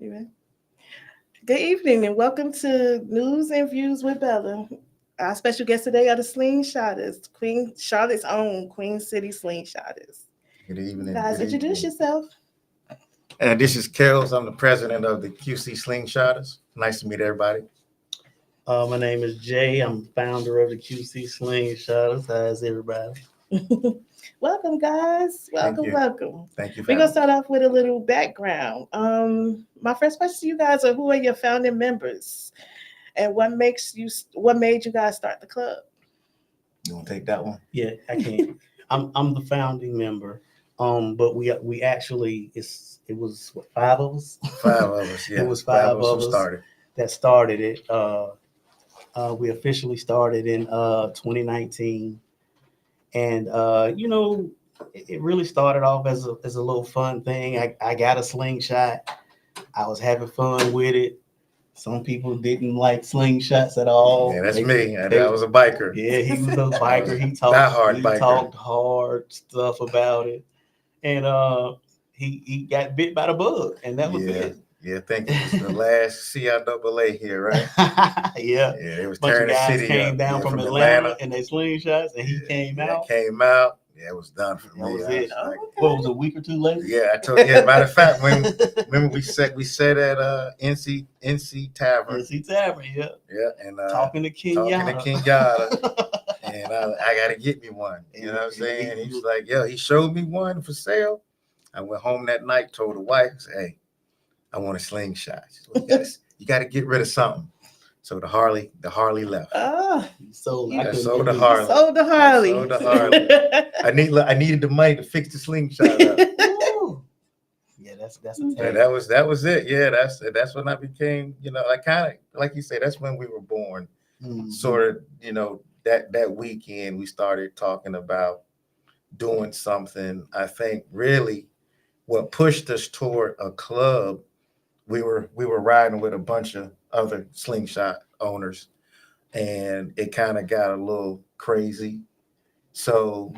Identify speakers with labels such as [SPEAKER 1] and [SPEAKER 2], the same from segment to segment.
[SPEAKER 1] You Good evening and welcome to News and Views with Bella. Our special guest today are the Slingshotters, Queen Charlotte's own Queen City Slingshotters.
[SPEAKER 2] Good evening.
[SPEAKER 1] Guys,
[SPEAKER 2] Good
[SPEAKER 1] introduce
[SPEAKER 2] evening.
[SPEAKER 1] yourself.
[SPEAKER 2] And this is Kells. I'm the president of the QC Slingshotters. Nice to meet everybody.
[SPEAKER 3] My name is Jay. I'm founder of the QC Slingshotters. How's everybody?
[SPEAKER 1] Welcome, guys. Welcome,
[SPEAKER 2] you.
[SPEAKER 1] welcome.
[SPEAKER 2] Thank you for
[SPEAKER 1] We're gonna
[SPEAKER 2] having
[SPEAKER 1] start off with a little background. My first question to you guys are: who are your founding members, and what made you guys start the club?
[SPEAKER 2] You want to take that one?
[SPEAKER 3] Yeah, I can. I'm the founding member. But we actually it was what, 5 of us.
[SPEAKER 2] 5 of us. Yeah,
[SPEAKER 3] It was 5
[SPEAKER 2] who
[SPEAKER 3] of us
[SPEAKER 2] started.
[SPEAKER 3] that started it. We officially started in 2019, and it really started off as a little fun thing. I got a slingshot. I was having fun with it. Some people didn't like slingshots at all.
[SPEAKER 2] Yeah, that's me. I was a biker.
[SPEAKER 3] Yeah, he was a biker. He
[SPEAKER 2] biker.
[SPEAKER 3] talked hard stuff about it, and he got bit by the bug, and that was it.
[SPEAKER 2] Yeah, thank you. It's the last CIAA here, right?
[SPEAKER 3] Yeah.
[SPEAKER 2] It was
[SPEAKER 3] Bunch of
[SPEAKER 2] tearing the
[SPEAKER 3] guys
[SPEAKER 2] city
[SPEAKER 3] came
[SPEAKER 2] up.
[SPEAKER 3] down
[SPEAKER 2] Yeah,
[SPEAKER 3] from Atlanta and they slingshots, and he came out.
[SPEAKER 2] Came out. Yeah, it was done for me.
[SPEAKER 3] That was
[SPEAKER 2] I
[SPEAKER 3] it.
[SPEAKER 2] like,
[SPEAKER 3] What was it, a week or two later?
[SPEAKER 2] yeah, I told you. Yeah, matter of fact, remember we said at NC Tavern.
[SPEAKER 3] NC Tavern, yeah.
[SPEAKER 2] Yeah, and
[SPEAKER 3] Talking to King Yada.
[SPEAKER 2] And I gotta get me one. You know what I'm saying? And he was like, "Yo," he showed me one for sale. I went home that night, told the wife, said, "Hey, I want a slingshot." She said, well, you gotta get rid of something. So the Harley left.
[SPEAKER 3] Sold
[SPEAKER 2] I
[SPEAKER 3] the
[SPEAKER 2] sold the Harley.
[SPEAKER 1] Sold the Harley.
[SPEAKER 2] Sold the Harley. I needed the money to fix the slingshot up.
[SPEAKER 3] Yeah, that's
[SPEAKER 2] And that was it. Yeah, that's when I became, I kind of, like you say, that's when we were born.
[SPEAKER 3] Mm-hmm.
[SPEAKER 2] Sort of, that weekend we started talking about doing something. I think really what pushed us toward a club, we were riding with a bunch of other slingshot owners, and it kind of got a little crazy. So,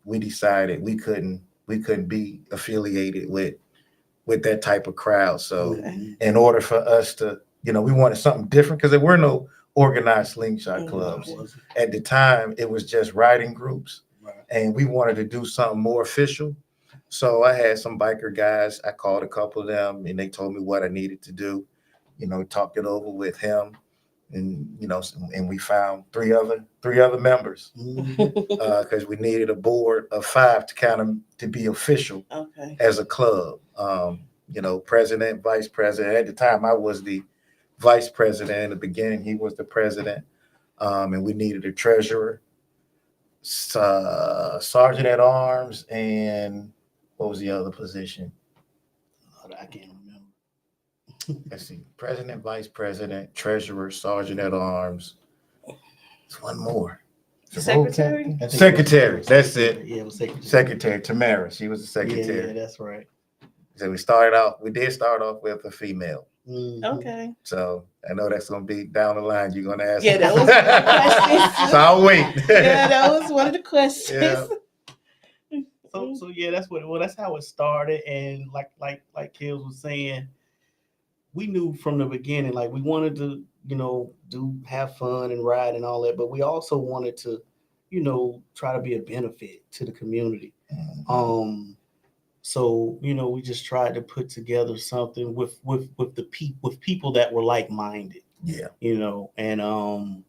[SPEAKER 2] we decided we couldn't be affiliated with that type of crowd. So in order for us to, we wanted something different because there were no organized slingshot clubs. At the time, it was just riding groups. Right. And we wanted to do something more official. So I had some biker guys. I called a couple of them and they told me what I needed to do, talked it over with him. And, and we found three other members because we needed a board of 5 to be official as a club. President, vice president. At the time, I was the vice president. In the beginning, he was the president. And we needed a treasurer, sergeant at arms, and what was the other position?
[SPEAKER 3] I can't remember.
[SPEAKER 2] Let's see, president, vice president, treasurer, sergeant at arms. There's one more.
[SPEAKER 1] Secretary?
[SPEAKER 2] Secretary. That's it.
[SPEAKER 3] Yeah, it was secretary.
[SPEAKER 2] Secretary Tamara. She was the secretary.
[SPEAKER 3] Yeah, that's right.
[SPEAKER 2] So we did start off with a female.
[SPEAKER 3] Mm-hmm.
[SPEAKER 1] Okay.
[SPEAKER 2] So I know that's going to be down the line. You're going to ask.
[SPEAKER 1] Yeah, that was one of the questions.
[SPEAKER 2] So I'll wait.
[SPEAKER 1] Yeah, that was one of the questions.
[SPEAKER 2] Yeah.
[SPEAKER 3] So yeah, that's how it started. And like Kills was saying, we knew from the beginning, like we wanted to, have fun and ride and all that, but we also wanted to, try to be a benefit to the community.
[SPEAKER 2] Mm-hmm.
[SPEAKER 3] So, we just tried to put together something with people that were like-minded.
[SPEAKER 2] Yeah.
[SPEAKER 3] And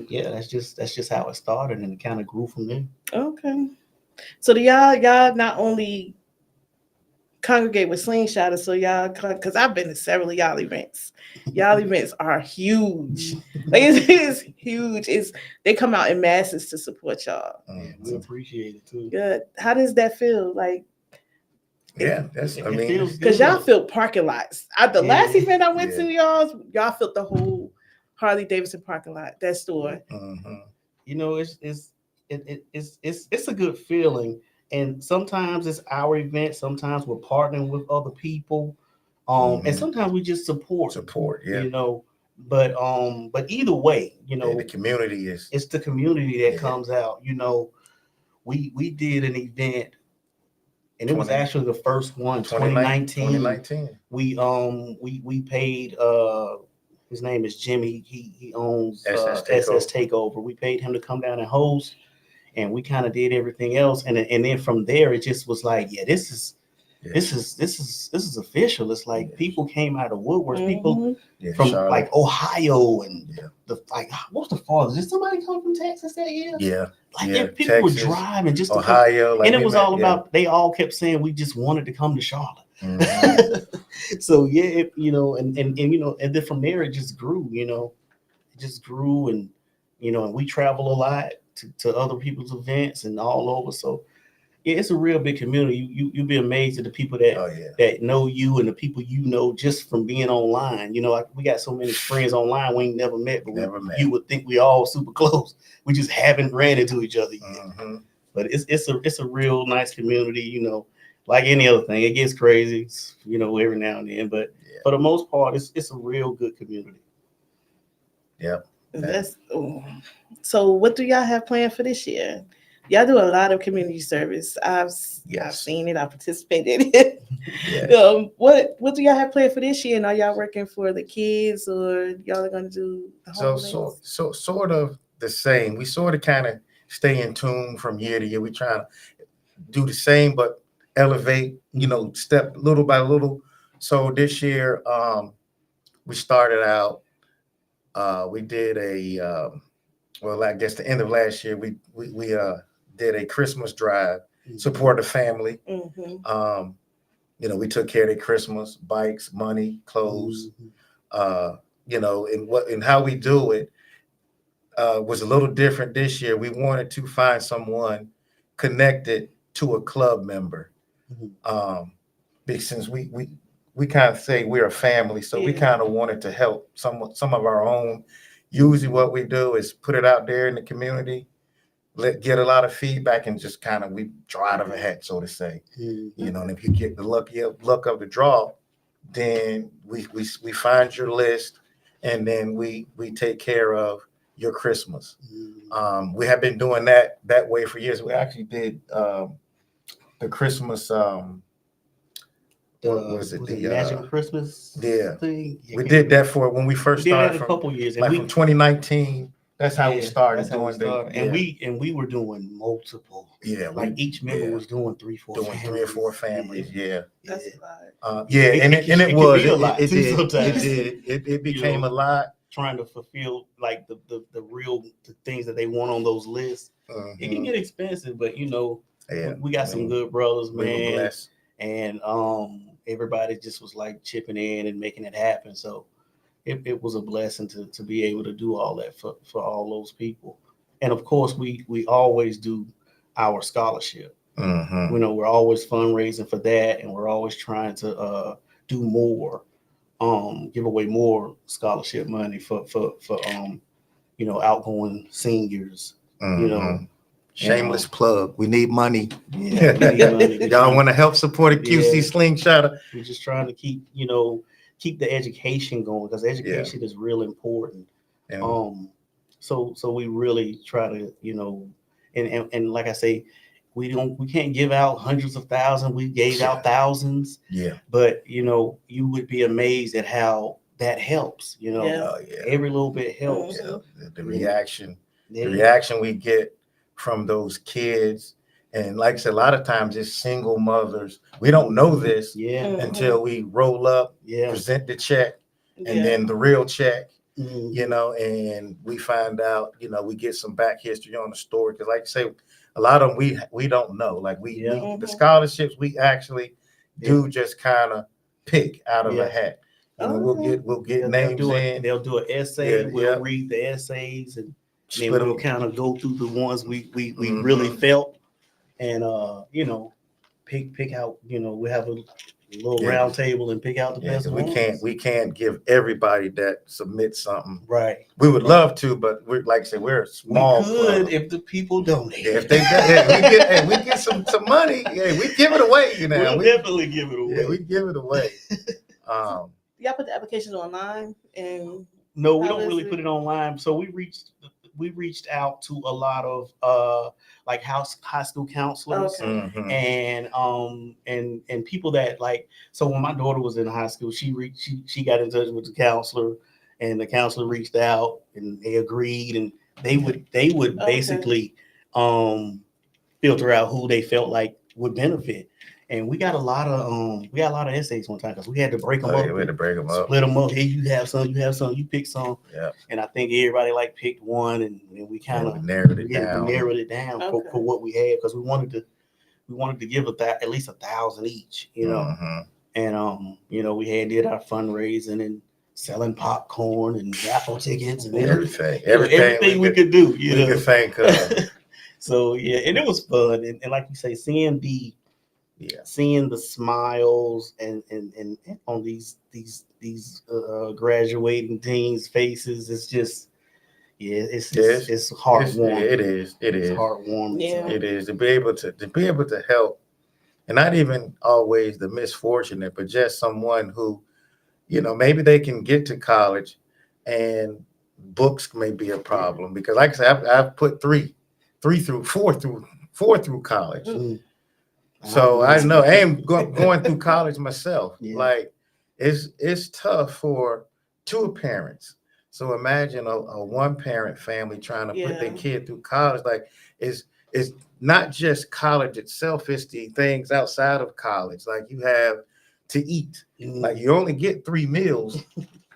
[SPEAKER 3] yeah, that's just how it started, and it kind of grew from there.
[SPEAKER 1] Okay. So do y'all not only congregate with Slingshotters, so y'all, because I've been to several of y'all events. Y'all events are huge. Like it's huge. They come out in masses to support y'all.
[SPEAKER 2] Mm-hmm.
[SPEAKER 3] We appreciate it too.
[SPEAKER 1] Good. How does that feel? Like,
[SPEAKER 2] yeah,
[SPEAKER 1] because y'all filled parking lots. At the last event I went to, y'all filled the whole Harley Davidson parking lot. That store.
[SPEAKER 2] Mm-hmm.
[SPEAKER 3] It's a good feeling. And sometimes it's our event. Sometimes we're partnering with other people, and sometimes we just support.
[SPEAKER 2] Yeah.
[SPEAKER 3] But either way,
[SPEAKER 2] the community
[SPEAKER 3] it's the community that comes out. We did an event and it was
[SPEAKER 2] 20
[SPEAKER 3] actually the first one,
[SPEAKER 2] 2019.
[SPEAKER 3] 2019. We paid his name is Jimmy. He owns SS Takeover. We paid him to come down and host, and we kind of did everything else. And then from there, it just was like, yeah, this is official. It's like people came out of woodworks, people from
[SPEAKER 2] Charlotte.
[SPEAKER 3] like Ohio and the like. What's the farthest? Did somebody come from Texas that year?
[SPEAKER 2] Yeah,
[SPEAKER 3] like people
[SPEAKER 2] Texas,
[SPEAKER 3] were driving just to
[SPEAKER 2] Ohio,
[SPEAKER 3] come, and it was all about. They all kept saying we just wanted to come to Charlotte. So yeah, and then from there it just grew. It just grew, and and we travel a lot to other people's events and all over. So yeah, it's a real big community. You'll be amazed at the people that know you and the people just from being online. We got so many friends online we ain't never met, but you would think we all super close. We just haven't ran into each other yet. But it's a real nice community. Like any other thing, it gets crazy, every now and then. But for the most part, it's a real good community.
[SPEAKER 2] Yep.
[SPEAKER 1] So what do y'all have planned for this year? Y'all do a lot of community service. I've seen it. I participated in it.
[SPEAKER 2] Yeah.
[SPEAKER 1] What do y'all have planned for this year? And are y'all working for the kids, or y'all are going to do the homeless?
[SPEAKER 2] So sort of the same. We sort of kind of stay in tune from year to year. We try to do the same, but elevate. Step little by little. So this year, we started out. We did I guess the end of last year, we did a Christmas drive, support the family. We took care of their Christmas, bikes, money, clothes. And how we do it was a little different this year. We wanted to find someone connected to a club member, because since we kind of say we're a family, so we kind of wanted to help some of our own. Usually what we do is put it out there in the community, get a lot of feedback, and just kind of we draw out of a hat, so to say. And if you get the luck of the draw, then we find your list, and then we take care of your Christmas. We have been doing that way for years. We actually did the Christmas what was it? The
[SPEAKER 3] Magic Christmas thing?
[SPEAKER 2] We did that for when we first started
[SPEAKER 3] a couple years,
[SPEAKER 2] and from 2019. That's how we started doing
[SPEAKER 3] that. And we were doing multiple.
[SPEAKER 2] Yeah,
[SPEAKER 3] each member was doing 3 or 4 families.
[SPEAKER 2] Yeah.
[SPEAKER 1] That's a lot.
[SPEAKER 2] It was a lot. It became
[SPEAKER 3] became
[SPEAKER 2] a lot.
[SPEAKER 3] Trying to fulfill like the things that they want on those lists. It can get expensive, but we got some good brothers, man. And everybody just was like chipping in and making it happen. So it was a blessing to be able to do all that for all those people. And of course, we always do our scholarship. We're always fundraising for that, and we're always trying to do more, give away more scholarship money for outgoing seniors.
[SPEAKER 2] Shameless plug. We need money.
[SPEAKER 3] Yeah, we need money.
[SPEAKER 2] Y'all want to help support a QC Slingshot?
[SPEAKER 3] We're just trying to keep the education going, because education is real important. So we really try to, and like I say, we can't give out hundreds of thousands. We gave out thousands. But you would be amazed at how that helps. Every little bit helps.
[SPEAKER 2] The reaction we get from those kids. And like I said, a lot of times it's single mothers. We don't know this until we roll up, present the check, and then the real check, and we find out, we get some back history on the story. Because like I say, a lot of them we don't know. Like the scholarships we actually do just kind of pick out of a hat. We'll get names in.
[SPEAKER 3] They'll do an essay. We'll read the essays, and then we'll kind of go through the ones we really felt, and pick out. We have a little round table and pick out the best ones.
[SPEAKER 2] We can't give everybody that submits something.
[SPEAKER 3] Right.
[SPEAKER 2] We would love to, but we're like I said, we're a small.
[SPEAKER 3] We could if the people donate.
[SPEAKER 2] If they we get some money. We give it away.
[SPEAKER 3] We'll definitely give it away.
[SPEAKER 2] Yeah, we give it away.
[SPEAKER 1] Y'all put the application online and.
[SPEAKER 3] No, we don't really put it online. So we reached we reached out to a lot of like high school counselors.
[SPEAKER 1] Okay.
[SPEAKER 2] Mhm.
[SPEAKER 3] And people that like, so when my daughter was in high school, she got in touch with the counselor, and the counselor reached out and they agreed, and they would
[SPEAKER 1] Okay.
[SPEAKER 3] basically filter out who they felt like would benefit. And we got a lot of essays one time because we had to break them
[SPEAKER 2] Oh,
[SPEAKER 3] up,
[SPEAKER 2] yeah, we had to break them up.
[SPEAKER 3] split them up. Here you have some, you pick some.
[SPEAKER 2] Yeah.
[SPEAKER 3] And I think everybody like picked one, and we kind
[SPEAKER 2] Yeah,
[SPEAKER 3] of
[SPEAKER 2] we narrowed it
[SPEAKER 3] we
[SPEAKER 2] down.
[SPEAKER 3] narrowed it down
[SPEAKER 1] Okay.
[SPEAKER 3] for what we had, because we wanted to give at least 1,000 each,
[SPEAKER 2] Mhm.
[SPEAKER 3] And we did our fundraising and selling popcorn and raffle tickets and
[SPEAKER 2] Everything.
[SPEAKER 3] everything we could do,
[SPEAKER 2] We could think of.
[SPEAKER 3] So yeah, and it was fun, and like you say, seeing the smiles and on these graduating teens' faces, it's just it's heartwarming.
[SPEAKER 2] It is.
[SPEAKER 3] It's heartwarming.
[SPEAKER 1] Yeah.
[SPEAKER 2] It is to be able to help, and not even always the misfortunate, but just someone who, maybe they can get to college, and books may be a problem because, like I said, I've put four through college.
[SPEAKER 3] Mm.
[SPEAKER 2] So I know I am going through college myself.
[SPEAKER 3] Yeah.
[SPEAKER 2] Like it's tough for two parents. So imagine a one parent family trying to put their
[SPEAKER 1] Yeah.
[SPEAKER 2] kid through college. Like it's not just college itself, it's the things outside of college. Like you have to eat. Like you only get 3 meals.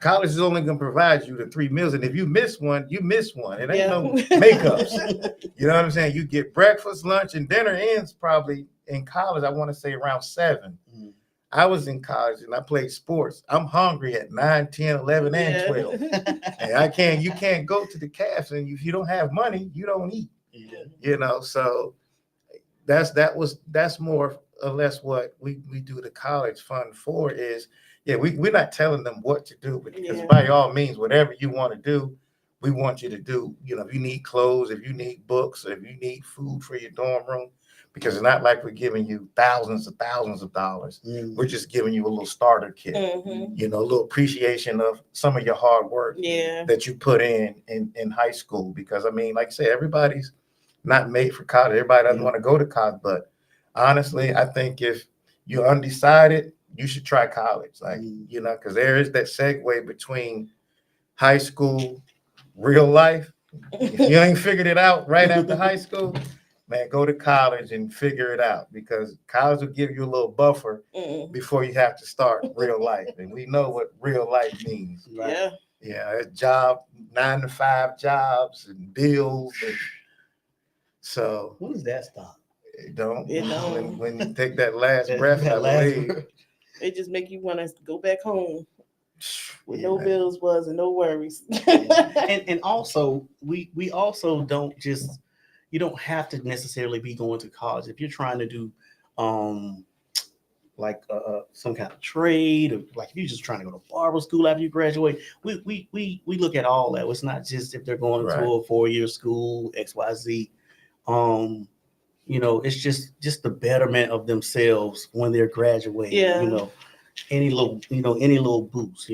[SPEAKER 2] College is only going to provide you the 3 meals. And if you miss one, you miss one. It ain't no makeups. You know what I'm saying? You get breakfast, lunch, and dinner ends probably in college, I want to say around 7.
[SPEAKER 3] Mm.
[SPEAKER 2] I was in college and I played sports. I'm hungry at 9, 10, 11, and
[SPEAKER 1] Yeah.
[SPEAKER 2] 12. And you can't go to the cafes, and if you don't have money, you don't eat.
[SPEAKER 3] Yeah.
[SPEAKER 2] So that's more or less what we do the college fund for is, we're not telling them what to do, because
[SPEAKER 1] Yeah.
[SPEAKER 2] by all means, whatever you want to do, we want you to do. If you need clothes, if you need books, if you need food for your dorm room, because it's not like we're giving you thousands of dollars.
[SPEAKER 3] Mm.
[SPEAKER 2] We're just giving you a little starter kit,
[SPEAKER 1] Mhm.
[SPEAKER 2] a little appreciation of some of your hard work
[SPEAKER 1] Yeah.
[SPEAKER 2] that you put in high school. Because I mean, like I said, everybody's not made for college. Everybody doesn't want to go to college, but honestly, I think if you're undecided, you should try college. Like, because there is that segue between high school, real life. If you ain't figured it out right after high school, man, go to college and figure it out, because college will give you a little buffer before you have to start real life. And we know what real life means.
[SPEAKER 3] Right.
[SPEAKER 1] Yeah.
[SPEAKER 2] Yeah, it's 9 to 5 jobs and bills. And so
[SPEAKER 3] When does that stop?
[SPEAKER 2] it don't.
[SPEAKER 1] It don't.
[SPEAKER 2] When you take that last
[SPEAKER 3] That
[SPEAKER 2] breath, I
[SPEAKER 3] last
[SPEAKER 2] believe.
[SPEAKER 3] breath.
[SPEAKER 1] It just make you want to go back home with
[SPEAKER 2] Yeah,
[SPEAKER 1] no
[SPEAKER 2] man.
[SPEAKER 1] bills was and no worries.
[SPEAKER 3] And also we also don't just, you don't have to necessarily be going to college if you're trying to do like some kind of trade, or like if you're just trying to go to barber school after you graduate. We look at all that. It's not just if they're going to a 4-year school, XYZ. It's just the betterment of themselves when they're graduating.
[SPEAKER 1] Yeah.
[SPEAKER 3] Any little boost,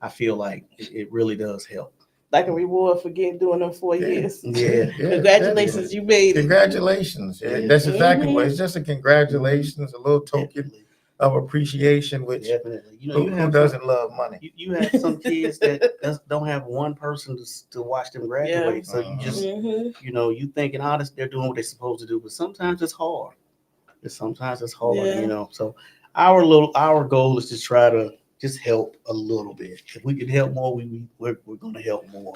[SPEAKER 3] I feel like it really does help.
[SPEAKER 1] Like a reward for doing them 4 years.
[SPEAKER 3] Yeah.
[SPEAKER 1] Congratulations, you made it.
[SPEAKER 2] Congratulations. Yeah, that's exactly what it's just a congratulations, a little token
[SPEAKER 3] Definitely.
[SPEAKER 2] of appreciation, which
[SPEAKER 3] Definitely.
[SPEAKER 2] who doesn't love money?
[SPEAKER 3] You have some kids that don't have one person to watch them graduate.
[SPEAKER 1] Yeah.
[SPEAKER 3] So you just,
[SPEAKER 1] Mhm.
[SPEAKER 3] you thinking, they're doing what they're supposed to do, but sometimes it's hard.
[SPEAKER 1] Yeah.
[SPEAKER 3] So our goal is to try to just help a little bit. If we can help more, we're going to help more.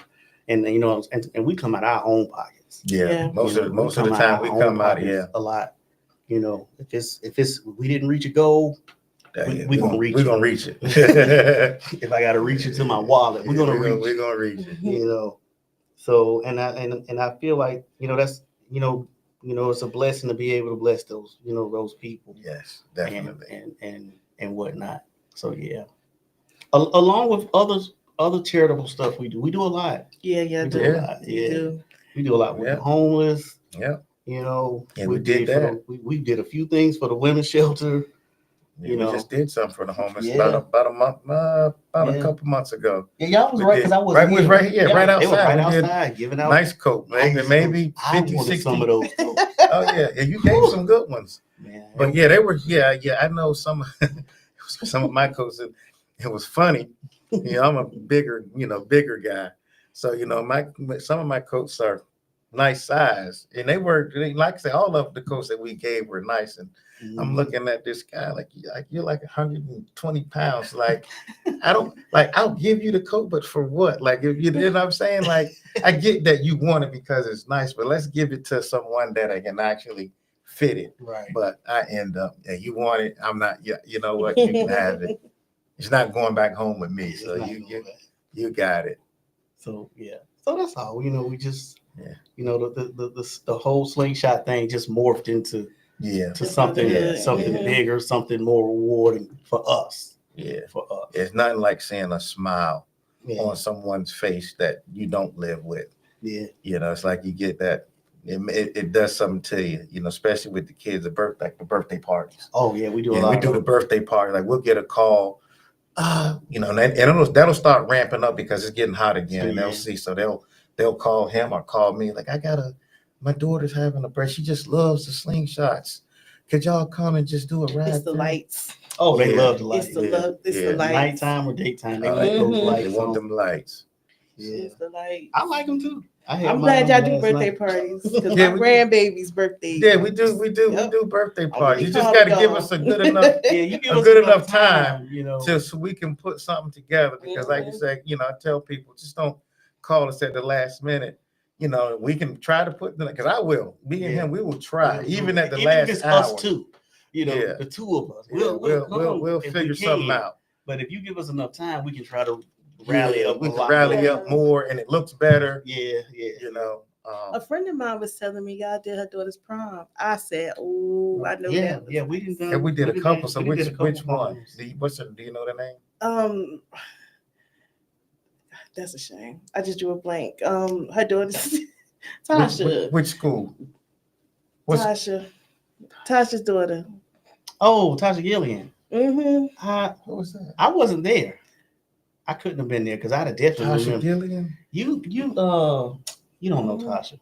[SPEAKER 3] And and we come out of our own pockets.
[SPEAKER 2] Yeah. Most of the time we come out,
[SPEAKER 3] a lot. If we didn't reach a goal, we're gonna reach
[SPEAKER 2] We're
[SPEAKER 3] it.
[SPEAKER 2] gonna reach it.
[SPEAKER 3] If I gotta reach into my wallet, we're gonna reach.
[SPEAKER 2] We're gonna reach it.
[SPEAKER 3] So and I feel like that's it's a blessing to be able to bless those those people.
[SPEAKER 2] Yes, definitely.
[SPEAKER 3] And whatnot. So yeah, along with other charitable stuff we do a lot.
[SPEAKER 1] Yeah,
[SPEAKER 3] We do
[SPEAKER 1] do.
[SPEAKER 3] a lot.
[SPEAKER 1] You
[SPEAKER 3] Yeah,
[SPEAKER 1] do.
[SPEAKER 3] we do a lot with the homeless.
[SPEAKER 2] Yeah.
[SPEAKER 3] And
[SPEAKER 2] we did that.
[SPEAKER 3] We did a few things for the women's shelter.
[SPEAKER 2] Yeah,
[SPEAKER 3] You
[SPEAKER 2] we
[SPEAKER 3] know,
[SPEAKER 2] just did something for the homeless
[SPEAKER 3] Yeah.
[SPEAKER 2] about a month, about a
[SPEAKER 3] Yeah.
[SPEAKER 2] couple months ago.
[SPEAKER 3] yeah, y'all was
[SPEAKER 2] We
[SPEAKER 3] right
[SPEAKER 2] did.
[SPEAKER 3] because I was
[SPEAKER 2] Right, we was right here, right
[SPEAKER 3] They were
[SPEAKER 2] outside.
[SPEAKER 3] right
[SPEAKER 2] We did
[SPEAKER 3] outside giving out
[SPEAKER 2] Nice coat, maybe
[SPEAKER 3] nice
[SPEAKER 2] maybe
[SPEAKER 3] coats. I
[SPEAKER 2] 50,
[SPEAKER 3] wanted
[SPEAKER 2] 60.
[SPEAKER 3] some of those coats.
[SPEAKER 2] Oh yeah, and you gave some good ones.
[SPEAKER 3] Man,
[SPEAKER 2] But yeah, they were yeah. I know some some of my coats. It was funny. I'm a bigger guy, so my some of my coats are nice size, and they were like I say, all of the coats that we gave were nice. And I'm looking at this guy like you're like 120 pounds. Like I don't like I'll give you the coat, but for what? Like if you know what I'm saying? Like I get that you want it because it's nice, but let's give it to someone that I can actually fit it.
[SPEAKER 3] right.
[SPEAKER 2] But I end up, you want it. I'm not. Yeah, you know what? You can have it. It's not going back home with me.
[SPEAKER 3] It's
[SPEAKER 2] So
[SPEAKER 3] not
[SPEAKER 2] you
[SPEAKER 3] going back.
[SPEAKER 2] you got it.
[SPEAKER 3] So yeah. So that's all. We just
[SPEAKER 2] Yeah.
[SPEAKER 3] The whole slingshot thing just morphed into
[SPEAKER 2] Yeah.
[SPEAKER 3] to something
[SPEAKER 1] Yeah.
[SPEAKER 3] something
[SPEAKER 1] Mhm.
[SPEAKER 3] bigger, something more rewarding for us.
[SPEAKER 2] Yeah.
[SPEAKER 3] For us.
[SPEAKER 2] It's nothing like seeing a smile
[SPEAKER 3] Yeah.
[SPEAKER 2] on someone's face that you don't live with.
[SPEAKER 3] Yeah.
[SPEAKER 2] It's like you get that. It does something to you. Especially with the kids, the birthday parties.
[SPEAKER 3] Oh yeah, we do a
[SPEAKER 2] Yeah,
[SPEAKER 3] lot
[SPEAKER 2] we
[SPEAKER 3] of
[SPEAKER 2] do the birthday party. Like we'll get a call. And that'll start ramping up because it's getting hot again, and
[SPEAKER 3] Yeah.
[SPEAKER 2] they'll see. So they'll call him or call me. Like my daughter's having a birthday. She just loves the slingshots. Could y'all come and just do a ride?
[SPEAKER 1] It's the
[SPEAKER 2] through?"
[SPEAKER 1] lights.
[SPEAKER 3] Oh, they
[SPEAKER 2] Yeah.
[SPEAKER 3] love the lights.
[SPEAKER 1] It's the love. It's
[SPEAKER 2] Yeah.
[SPEAKER 1] the lights.
[SPEAKER 3] Nighttime or daytime, they
[SPEAKER 2] Oh,
[SPEAKER 3] like those
[SPEAKER 1] Mhm.
[SPEAKER 2] They
[SPEAKER 3] lights
[SPEAKER 2] want
[SPEAKER 3] on.
[SPEAKER 2] them lights.
[SPEAKER 3] Yeah.
[SPEAKER 1] It's the lights.
[SPEAKER 3] I like them too. I had
[SPEAKER 1] I'm
[SPEAKER 3] mine
[SPEAKER 1] glad y'all
[SPEAKER 3] on
[SPEAKER 1] do
[SPEAKER 3] last
[SPEAKER 1] birthday
[SPEAKER 3] night.
[SPEAKER 1] parties because
[SPEAKER 2] Yeah,
[SPEAKER 1] my
[SPEAKER 2] we do.
[SPEAKER 1] grandbaby's birthday.
[SPEAKER 2] Yeah, we do
[SPEAKER 1] Yep.
[SPEAKER 2] birthday
[SPEAKER 3] Oh,
[SPEAKER 2] parties.
[SPEAKER 3] we
[SPEAKER 2] You just
[SPEAKER 1] call
[SPEAKER 2] got to
[SPEAKER 1] it
[SPEAKER 2] give
[SPEAKER 1] all.
[SPEAKER 2] us a good enough
[SPEAKER 3] Yeah, you give
[SPEAKER 2] a
[SPEAKER 3] us
[SPEAKER 2] good enough time
[SPEAKER 3] you
[SPEAKER 2] so we can put something together. Because like you
[SPEAKER 1] Mhm.
[SPEAKER 2] say, I tell people just don't call us at the last minute. We can try to put because I will. Me and
[SPEAKER 3] Yeah.
[SPEAKER 2] him, we will try even at the
[SPEAKER 3] Even if
[SPEAKER 2] last
[SPEAKER 3] it's
[SPEAKER 2] hour.
[SPEAKER 3] us two,
[SPEAKER 2] Yeah.
[SPEAKER 3] the two of us.
[SPEAKER 2] Yeah, we'll
[SPEAKER 3] if we
[SPEAKER 2] figure something
[SPEAKER 3] can.
[SPEAKER 2] out.
[SPEAKER 3] But if you give us enough time, we can try to rally up
[SPEAKER 2] We
[SPEAKER 3] a
[SPEAKER 2] can
[SPEAKER 3] lot
[SPEAKER 2] rally
[SPEAKER 3] more.
[SPEAKER 2] up more, and it looks better.
[SPEAKER 3] Yeah.
[SPEAKER 1] A friend of mine was telling me y'all did her daughter's prom. I said, "Oh, I know
[SPEAKER 3] Yeah,
[SPEAKER 1] that."
[SPEAKER 3] yeah, we didn't.
[SPEAKER 2] And we did a couple. So which one?
[SPEAKER 3] proms.
[SPEAKER 2] Do you know the name?
[SPEAKER 1] That's a shame. I just drew a blank. Her daughter's Tasha.
[SPEAKER 2] Which school?
[SPEAKER 1] Tasha's daughter.
[SPEAKER 3] Oh, Tasha Gillian.
[SPEAKER 1] Mm-hmm.
[SPEAKER 2] What was that?
[SPEAKER 3] I wasn't there. I couldn't have been there because I'd have definitely
[SPEAKER 2] Tasha
[SPEAKER 3] remember.
[SPEAKER 2] Gillian.
[SPEAKER 3] You don't know Tasha.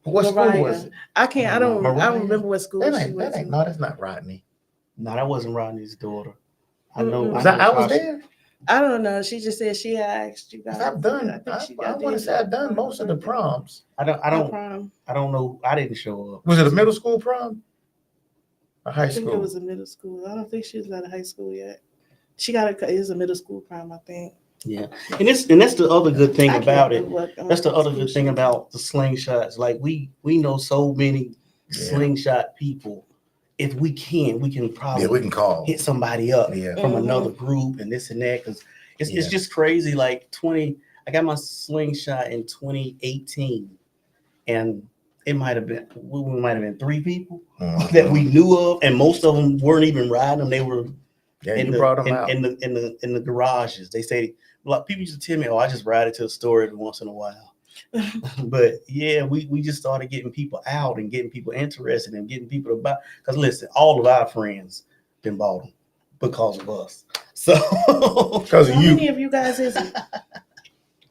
[SPEAKER 2] What school
[SPEAKER 1] Mariah.
[SPEAKER 2] was it?
[SPEAKER 1] I can't. I don't
[SPEAKER 3] Mariah?
[SPEAKER 1] remember what school she went to.
[SPEAKER 2] No, that's not Rodney.
[SPEAKER 3] No, that wasn't Rodney's daughter. I know.
[SPEAKER 1] Mm-mm.
[SPEAKER 2] I was
[SPEAKER 3] Tasha.
[SPEAKER 2] there.
[SPEAKER 1] I don't know. She just said she asked you guys.
[SPEAKER 2] I've done. I want to say I've done most of the proms.
[SPEAKER 3] I don't know. I didn't show up.
[SPEAKER 2] Was it a middle school prom? Or high
[SPEAKER 1] I think it
[SPEAKER 2] school?
[SPEAKER 1] was a middle school. I don't think she was out of high school yet. She got it was a middle school prom, I think.
[SPEAKER 3] Yeah, and that's the other good thing
[SPEAKER 1] I can't
[SPEAKER 3] about it.
[SPEAKER 1] remember what,
[SPEAKER 3] That's the other
[SPEAKER 1] school
[SPEAKER 3] good
[SPEAKER 1] she
[SPEAKER 3] thing
[SPEAKER 1] went to.
[SPEAKER 3] about the slingshots. Like we know so many
[SPEAKER 2] Yeah.
[SPEAKER 3] slingshot people. If we can probably
[SPEAKER 2] We can call.
[SPEAKER 3] hit somebody up
[SPEAKER 2] Yeah.
[SPEAKER 3] from
[SPEAKER 1] Mhm.
[SPEAKER 3] another group and this and that because it's
[SPEAKER 2] Yeah.
[SPEAKER 3] just crazy. Like I got my slingshot in 2018, and it might have been we might have been 3 people that we knew of, and most of them weren't even riding them. They were
[SPEAKER 2] Yeah,
[SPEAKER 3] in
[SPEAKER 2] you
[SPEAKER 3] the
[SPEAKER 2] brought them out.
[SPEAKER 3] in the garages. They say a lot people used to tell me, "Oh, I just ride it to the store every once in a while." But yeah, we just started getting people out and getting people interested and getting people to buy. Because listen, all of our friends been bought them because of us. So
[SPEAKER 2] Because of
[SPEAKER 1] How
[SPEAKER 2] you.
[SPEAKER 1] many of you guys is it?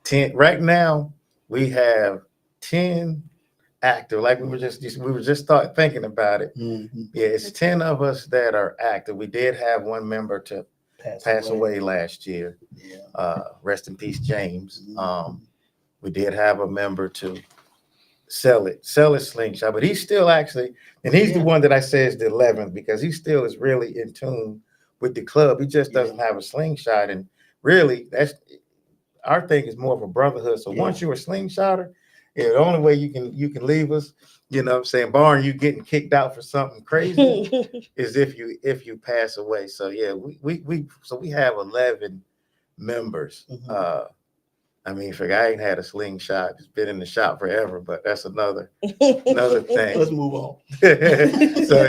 [SPEAKER 2] 10 right now. We have 10 active. Like we were just start thinking about it.
[SPEAKER 3] Mhm.
[SPEAKER 2] Yeah, it's 10 of us that are active. We did have one member to pass away last year.
[SPEAKER 3] Yeah.
[SPEAKER 2] Rest in peace, James.
[SPEAKER 3] Mhm.
[SPEAKER 2] We did have a member to sell his slingshot, but he's still actually, and he's the
[SPEAKER 3] Yeah.
[SPEAKER 2] one that I say is the 11th because he still is really in tune with the club. He just
[SPEAKER 3] Yeah.
[SPEAKER 2] doesn't have a slingshot, and really, that's our thing is more of a brotherhood. So
[SPEAKER 3] Yeah.
[SPEAKER 2] once you're a slingshotter, the only way you can leave us, you know what I'm saying, barring you getting kicked out for something crazy, is if you pass away. So yeah, we have 11 members.
[SPEAKER 3] Mhm.
[SPEAKER 2] I mean, I ain't had a slingshot. It's been in the shop forever, but that's another thing.
[SPEAKER 3] Let's move on.
[SPEAKER 2] So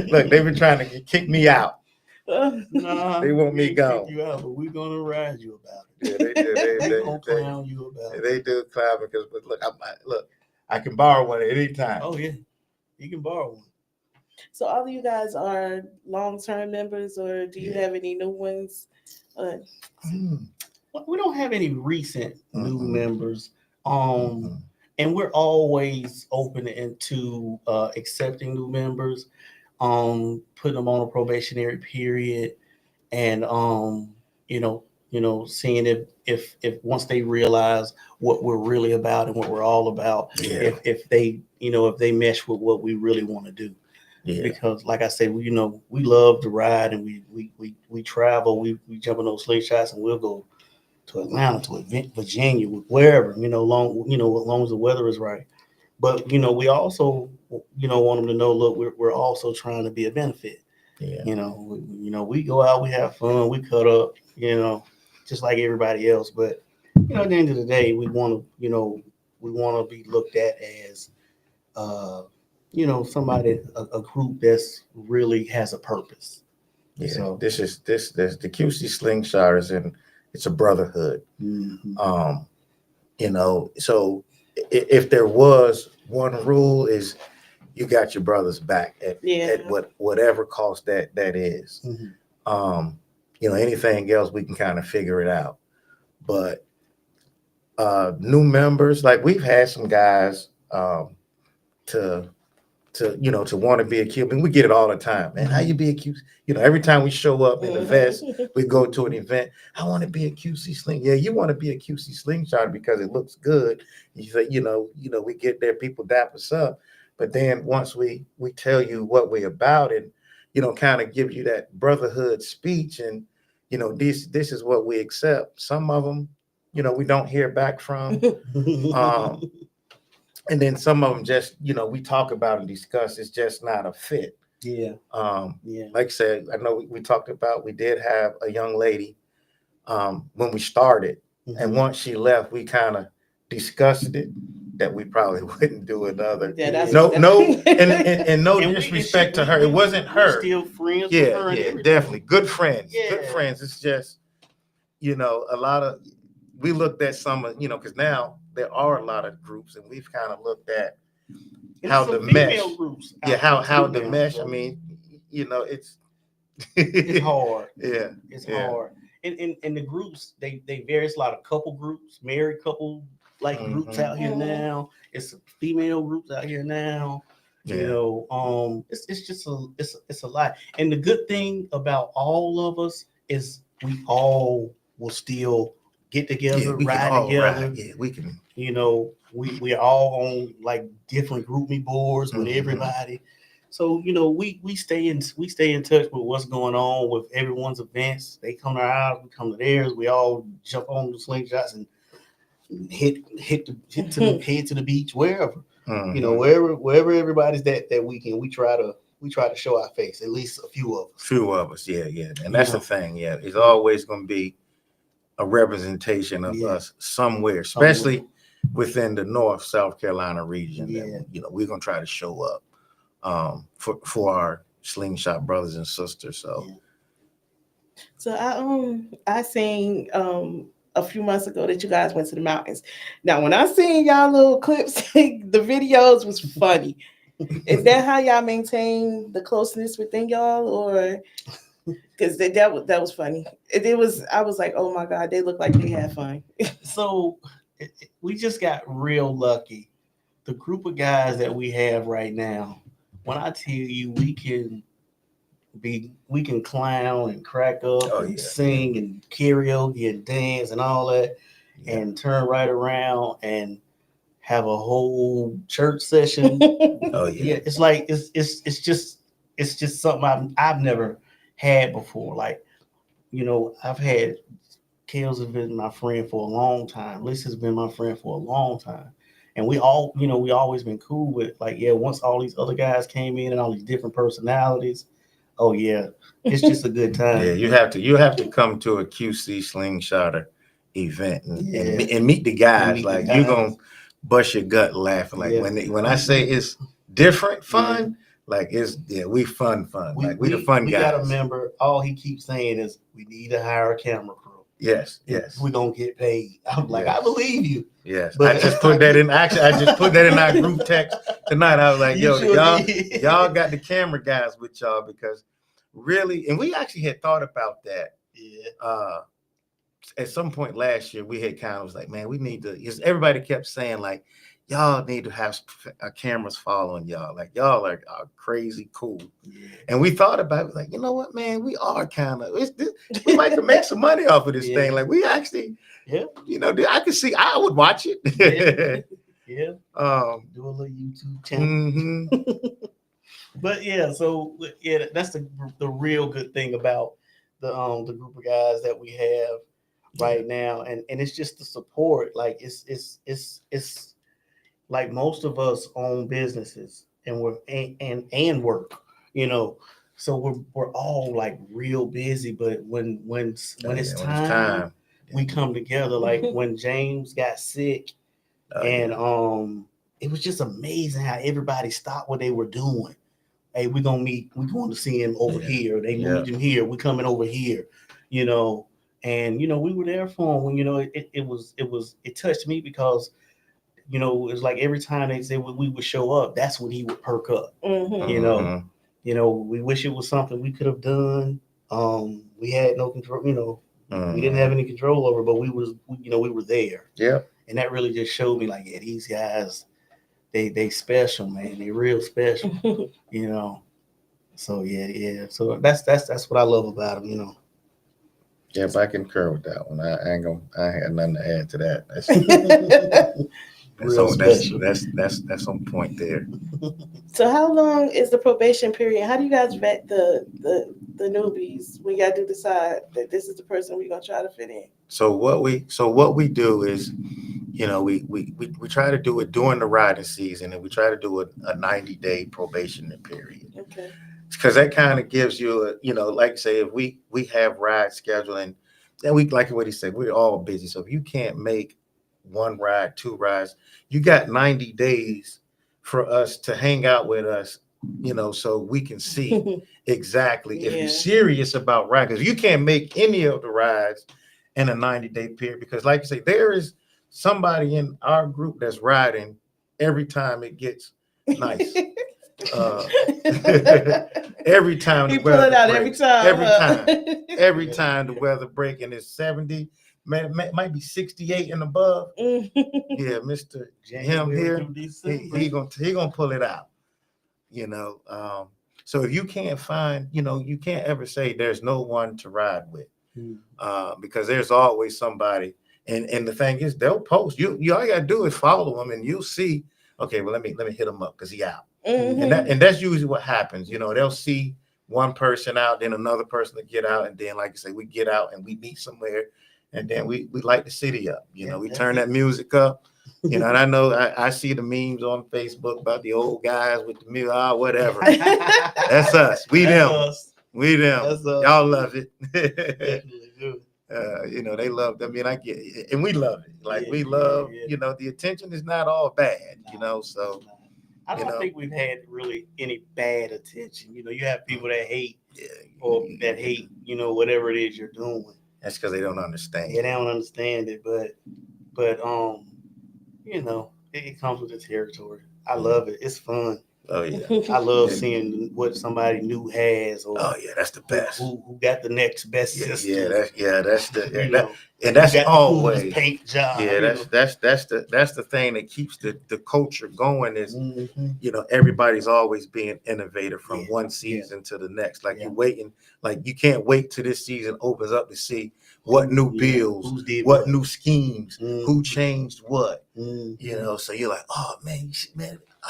[SPEAKER 2] look, they've been trying to kick me out.
[SPEAKER 3] Nah,
[SPEAKER 2] They want
[SPEAKER 3] we
[SPEAKER 2] me
[SPEAKER 3] ain't
[SPEAKER 2] gone.
[SPEAKER 3] kick you out, but we're gonna ride you about it.
[SPEAKER 2] Yeah, they do.
[SPEAKER 3] We're gonna clown you about it.
[SPEAKER 2] They do clown because, but look, I can borrow one at any time.
[SPEAKER 3] Oh yeah, you can borrow one.
[SPEAKER 1] So all of you guys are long-term members, or do you
[SPEAKER 2] Yeah.
[SPEAKER 1] have any new ones?
[SPEAKER 2] Mm,
[SPEAKER 3] We don't have any recent new
[SPEAKER 2] Mhm.
[SPEAKER 3] members.
[SPEAKER 2] mhm.
[SPEAKER 3] And we're always open into accepting new members, putting them on a probationary period, and you know, seeing if once they realize what we're really about and what we're all about,
[SPEAKER 2] Yeah,
[SPEAKER 3] if they, if they mesh with what we really want to do.
[SPEAKER 2] yeah,
[SPEAKER 3] Because like I said, we love to ride, and we travel, we jump in those slingshots, and we'll go to Atlanta, to Virginia, wherever, as long as the weather is right. But we also, want them to know, look, we're also trying to be a benefit.
[SPEAKER 2] yeah,
[SPEAKER 3] We go out, we have fun, we cut up, just like everybody else. But at the end of the day, we want to be looked at as, somebody, a group that's really has a purpose.
[SPEAKER 2] yeah.
[SPEAKER 3] So,
[SPEAKER 2] This the QC Slingshotters, and it's a brotherhood.
[SPEAKER 3] mhm.
[SPEAKER 2] So if there was one rule, is you got your brothers back at
[SPEAKER 1] Yeah.
[SPEAKER 2] whatever cost that is.
[SPEAKER 3] Mhm.
[SPEAKER 2] Anything else we can kind of figure it out. But new members, like we've had some guys to want to be a Cuban. We get it all the time, man. How you be a QC? Every time we show up in the vest, we go to an event. I want to be a QC sling. Yeah, you want to be a QC slingshot because it looks good. You say, we get there, people dap us up. But then once we tell you what we're about, and kind of give you that brotherhood speech, and this is what we accept. Some of them, we don't hear back from. Um, and then some of them just, we talk about and discuss. It's just not a fit.
[SPEAKER 3] Yeah, yeah.
[SPEAKER 2] Like I said, I know we talked about, we did have a young lady when we started, and
[SPEAKER 3] Mhm.
[SPEAKER 2] once she left, we kind of discussed it that we probably wouldn't do another.
[SPEAKER 1] Yeah, that's
[SPEAKER 2] No,
[SPEAKER 1] what
[SPEAKER 2] no,
[SPEAKER 1] that-
[SPEAKER 2] and no
[SPEAKER 3] And
[SPEAKER 2] disrespect to her. It wasn't
[SPEAKER 3] we're
[SPEAKER 2] her.
[SPEAKER 3] still friends with
[SPEAKER 2] Yeah,
[SPEAKER 3] her and
[SPEAKER 2] yeah,
[SPEAKER 3] everything.
[SPEAKER 2] definitely. Good friends.
[SPEAKER 3] Yeah.
[SPEAKER 2] Good friends. It's just, a lot of, we looked at some of, because now there are a lot of groups, and we've kind of looked at
[SPEAKER 3] And
[SPEAKER 2] how
[SPEAKER 3] some
[SPEAKER 2] the
[SPEAKER 3] female
[SPEAKER 2] mesh.
[SPEAKER 3] groups
[SPEAKER 2] Yeah,
[SPEAKER 3] out
[SPEAKER 2] how
[SPEAKER 3] there
[SPEAKER 2] the
[SPEAKER 3] too now,
[SPEAKER 2] mesh.
[SPEAKER 3] so
[SPEAKER 2] I mean, it's
[SPEAKER 3] it's hard.
[SPEAKER 2] Yeah,
[SPEAKER 3] It's
[SPEAKER 2] yeah.
[SPEAKER 3] hard. And the groups, they vary. It's a lot of couple groups, married couple groups
[SPEAKER 2] Mhm.
[SPEAKER 3] out here
[SPEAKER 1] Mhm.
[SPEAKER 3] now. It's female groups out here now.
[SPEAKER 2] Yeah.
[SPEAKER 3] It's just it's a lot. And the good thing about all of us is we all will still get together,
[SPEAKER 2] Yeah, we can
[SPEAKER 3] ride
[SPEAKER 2] all
[SPEAKER 3] together.
[SPEAKER 2] ride. Yeah, we can.
[SPEAKER 3] We're all on like different GroupMe boards with
[SPEAKER 2] Mhm.
[SPEAKER 3] everybody. So we stay in touch with what's going on with everyone's events. They come to ours, we come to theirs. We all jump on the slingshots and head to the beach, wherever.
[SPEAKER 2] Mhm.
[SPEAKER 3] Wherever everybody's that weekend. We try to show our face, at least a few of us.
[SPEAKER 2] Few of us, yeah, and that's
[SPEAKER 3] Yeah.
[SPEAKER 2] the thing. Yeah, it's always going to be a representation of
[SPEAKER 3] Yeah.
[SPEAKER 2] us somewhere, especially within the North South Carolina region.
[SPEAKER 3] Yeah.
[SPEAKER 2] That, we're going to try to show up for our slingshot brothers and sisters. So
[SPEAKER 3] Yeah.
[SPEAKER 1] So I seen a few months ago that you guys went to the mountains. Now when I seen y'all little clips, the videos was funny. Is that how y'all maintain the closeness within y'all, or because that was funny? It was. I was like, oh my god, they look like they had fun.
[SPEAKER 3] So we just got real lucky. The group of guys that we have right now, when I tell you we can clown and crack up
[SPEAKER 2] Oh,
[SPEAKER 3] and
[SPEAKER 2] yeah.
[SPEAKER 3] sing and karaoke and dance and all that,
[SPEAKER 2] yeah.
[SPEAKER 3] and turn right around and have a whole church session.
[SPEAKER 2] Oh yeah.
[SPEAKER 3] Yeah, it's like it's just something I've never had before. Like, I've had Kales has been my friend for a long time. Lisa's been my friend for a long time. And we all, we always been cool with, like, yeah, once all these other guys came in and all these different personalities, oh yeah, it's just a good time.
[SPEAKER 2] Yeah, you have to come to a QC Slingshotter event and meet the guys. You're gonna bust your gut laughing. Like when I say it's different fun, like we fun. We the fun
[SPEAKER 3] we
[SPEAKER 2] guys.
[SPEAKER 3] Gotta remember, all he keeps saying is we need to hire a camera crew.
[SPEAKER 2] Yes, yes,
[SPEAKER 3] we're gonna get paid. I'm like,
[SPEAKER 2] Yes.
[SPEAKER 3] I believe you.
[SPEAKER 2] yes.
[SPEAKER 3] But-
[SPEAKER 2] I just put that in. Actually, I just put that in our group text tonight. I was like,
[SPEAKER 3] You
[SPEAKER 2] yo,
[SPEAKER 3] sure
[SPEAKER 2] y'all,
[SPEAKER 3] did.
[SPEAKER 2] y'all got the camera guys with y'all because really, and we actually had thought about that.
[SPEAKER 3] Yeah.
[SPEAKER 2] At some point last year, we had kind of was like, man, we need to, because everybody kept saying like, y'all need to have cameras following y'all. Like y'all are crazy cool.
[SPEAKER 3] Yeah.
[SPEAKER 2] And we thought about it, like, you know what, man, we are kind of, we like to make some money off of this
[SPEAKER 3] Yeah.
[SPEAKER 2] thing. Like we actually,
[SPEAKER 3] Yeah.
[SPEAKER 2] you know, I could see, I would watch it.
[SPEAKER 3] Yeah. Do a little YouTube channel.
[SPEAKER 2] Mhm.
[SPEAKER 3] But yeah, so yeah, that's the real good thing about the group of guys that we have right now, and it's just the support. Like it's like most of us own businesses and we're and work, you know. So we're all like real busy, but when it's time, we come together. Like when James got sick, and it was just amazing how everybody stopped what they were doing. Hey, we're gonna meet, we're going to see him over here. They moved him here, we're coming over here, you know. And you know, we were there for him when, you know, it touched me because, you know, it's like every time they say we would show up, that's when he would perk up.
[SPEAKER 1] Mhm.
[SPEAKER 3] You know, we wish it was something we could have done. We had no control, you know, we didn't have any control over, but we were there.
[SPEAKER 2] Yeah.
[SPEAKER 3] And that really just showed me like, yeah, these guys, they special, man. They real special, you know. So yeah. So that's what I love about them, you know.
[SPEAKER 2] Yep, I concur with that one. I had nothing to add to that. That's on point there.
[SPEAKER 1] So how long is the probation period? How do you guys vet the newbies when y'all do decide that this is the person we're gonna try to fit in?
[SPEAKER 2] So what we do is, you know, we try to do it during the riding season, and we try to do a 90-day probation period.
[SPEAKER 1] Okay.
[SPEAKER 2] Because that kind of gives you a, you know, like say if we have ride scheduling, and we like what he said, we're all busy. So if you can't make one ride, two rides, you got 90 days for us to hang out with us, you know, so we can see exactly if you're serious about riding. Because you can't make any of the rides in a 90-day period, because like you say, there is somebody in our group that's riding every time it gets nice. Every time
[SPEAKER 1] he pull it out breaks,
[SPEAKER 2] every time the weather break, and it's 70, might be 68 and above. Yeah, Mr. Him here, he gonna pull it out, you know. So if you can't find, you know, you can't ever say there's no one to ride with, because there's always somebody. And the thing is, they'll post. You all you gotta do is follow them, and you'll see. Okay, well let me hit him up because he out. And that's usually what happens. You know, they'll see one person out, then another person to get out, and then like you say, we get out and we meet somewhere, and then we light the city up. You know, we turn that music up. You know, and I know I see the memes on Facebook about the old guys with the music, whatever. That's us. We them. Y'all love it.
[SPEAKER 3] Definitely do.
[SPEAKER 2] You know, they love. I mean, I get it, and we love it. Like we love. You know, the attention is not all bad. You know, so.
[SPEAKER 3] I don't think we've had really any bad attention. You know, you have people that hate or that hate, you know, whatever it is you're doing.
[SPEAKER 2] That's because they don't understand.
[SPEAKER 3] Yeah, they don't understand it, but you know, it comes with the territory. I love it. It's fun.
[SPEAKER 2] Oh yeah.
[SPEAKER 3] I love seeing what somebody new has. Or
[SPEAKER 2] that's the best.
[SPEAKER 3] Who got the next best system?
[SPEAKER 2] That's the
[SPEAKER 3] you know,
[SPEAKER 2] and that's always
[SPEAKER 3] paint job.
[SPEAKER 2] Yeah, that's the thing that keeps the culture going is you know, everybody's always being innovative from one season to the next. Like you're waiting, like you can't wait till this season opens up to see what new bills, what new schemes, who changed what. You know, so you're like, oh man,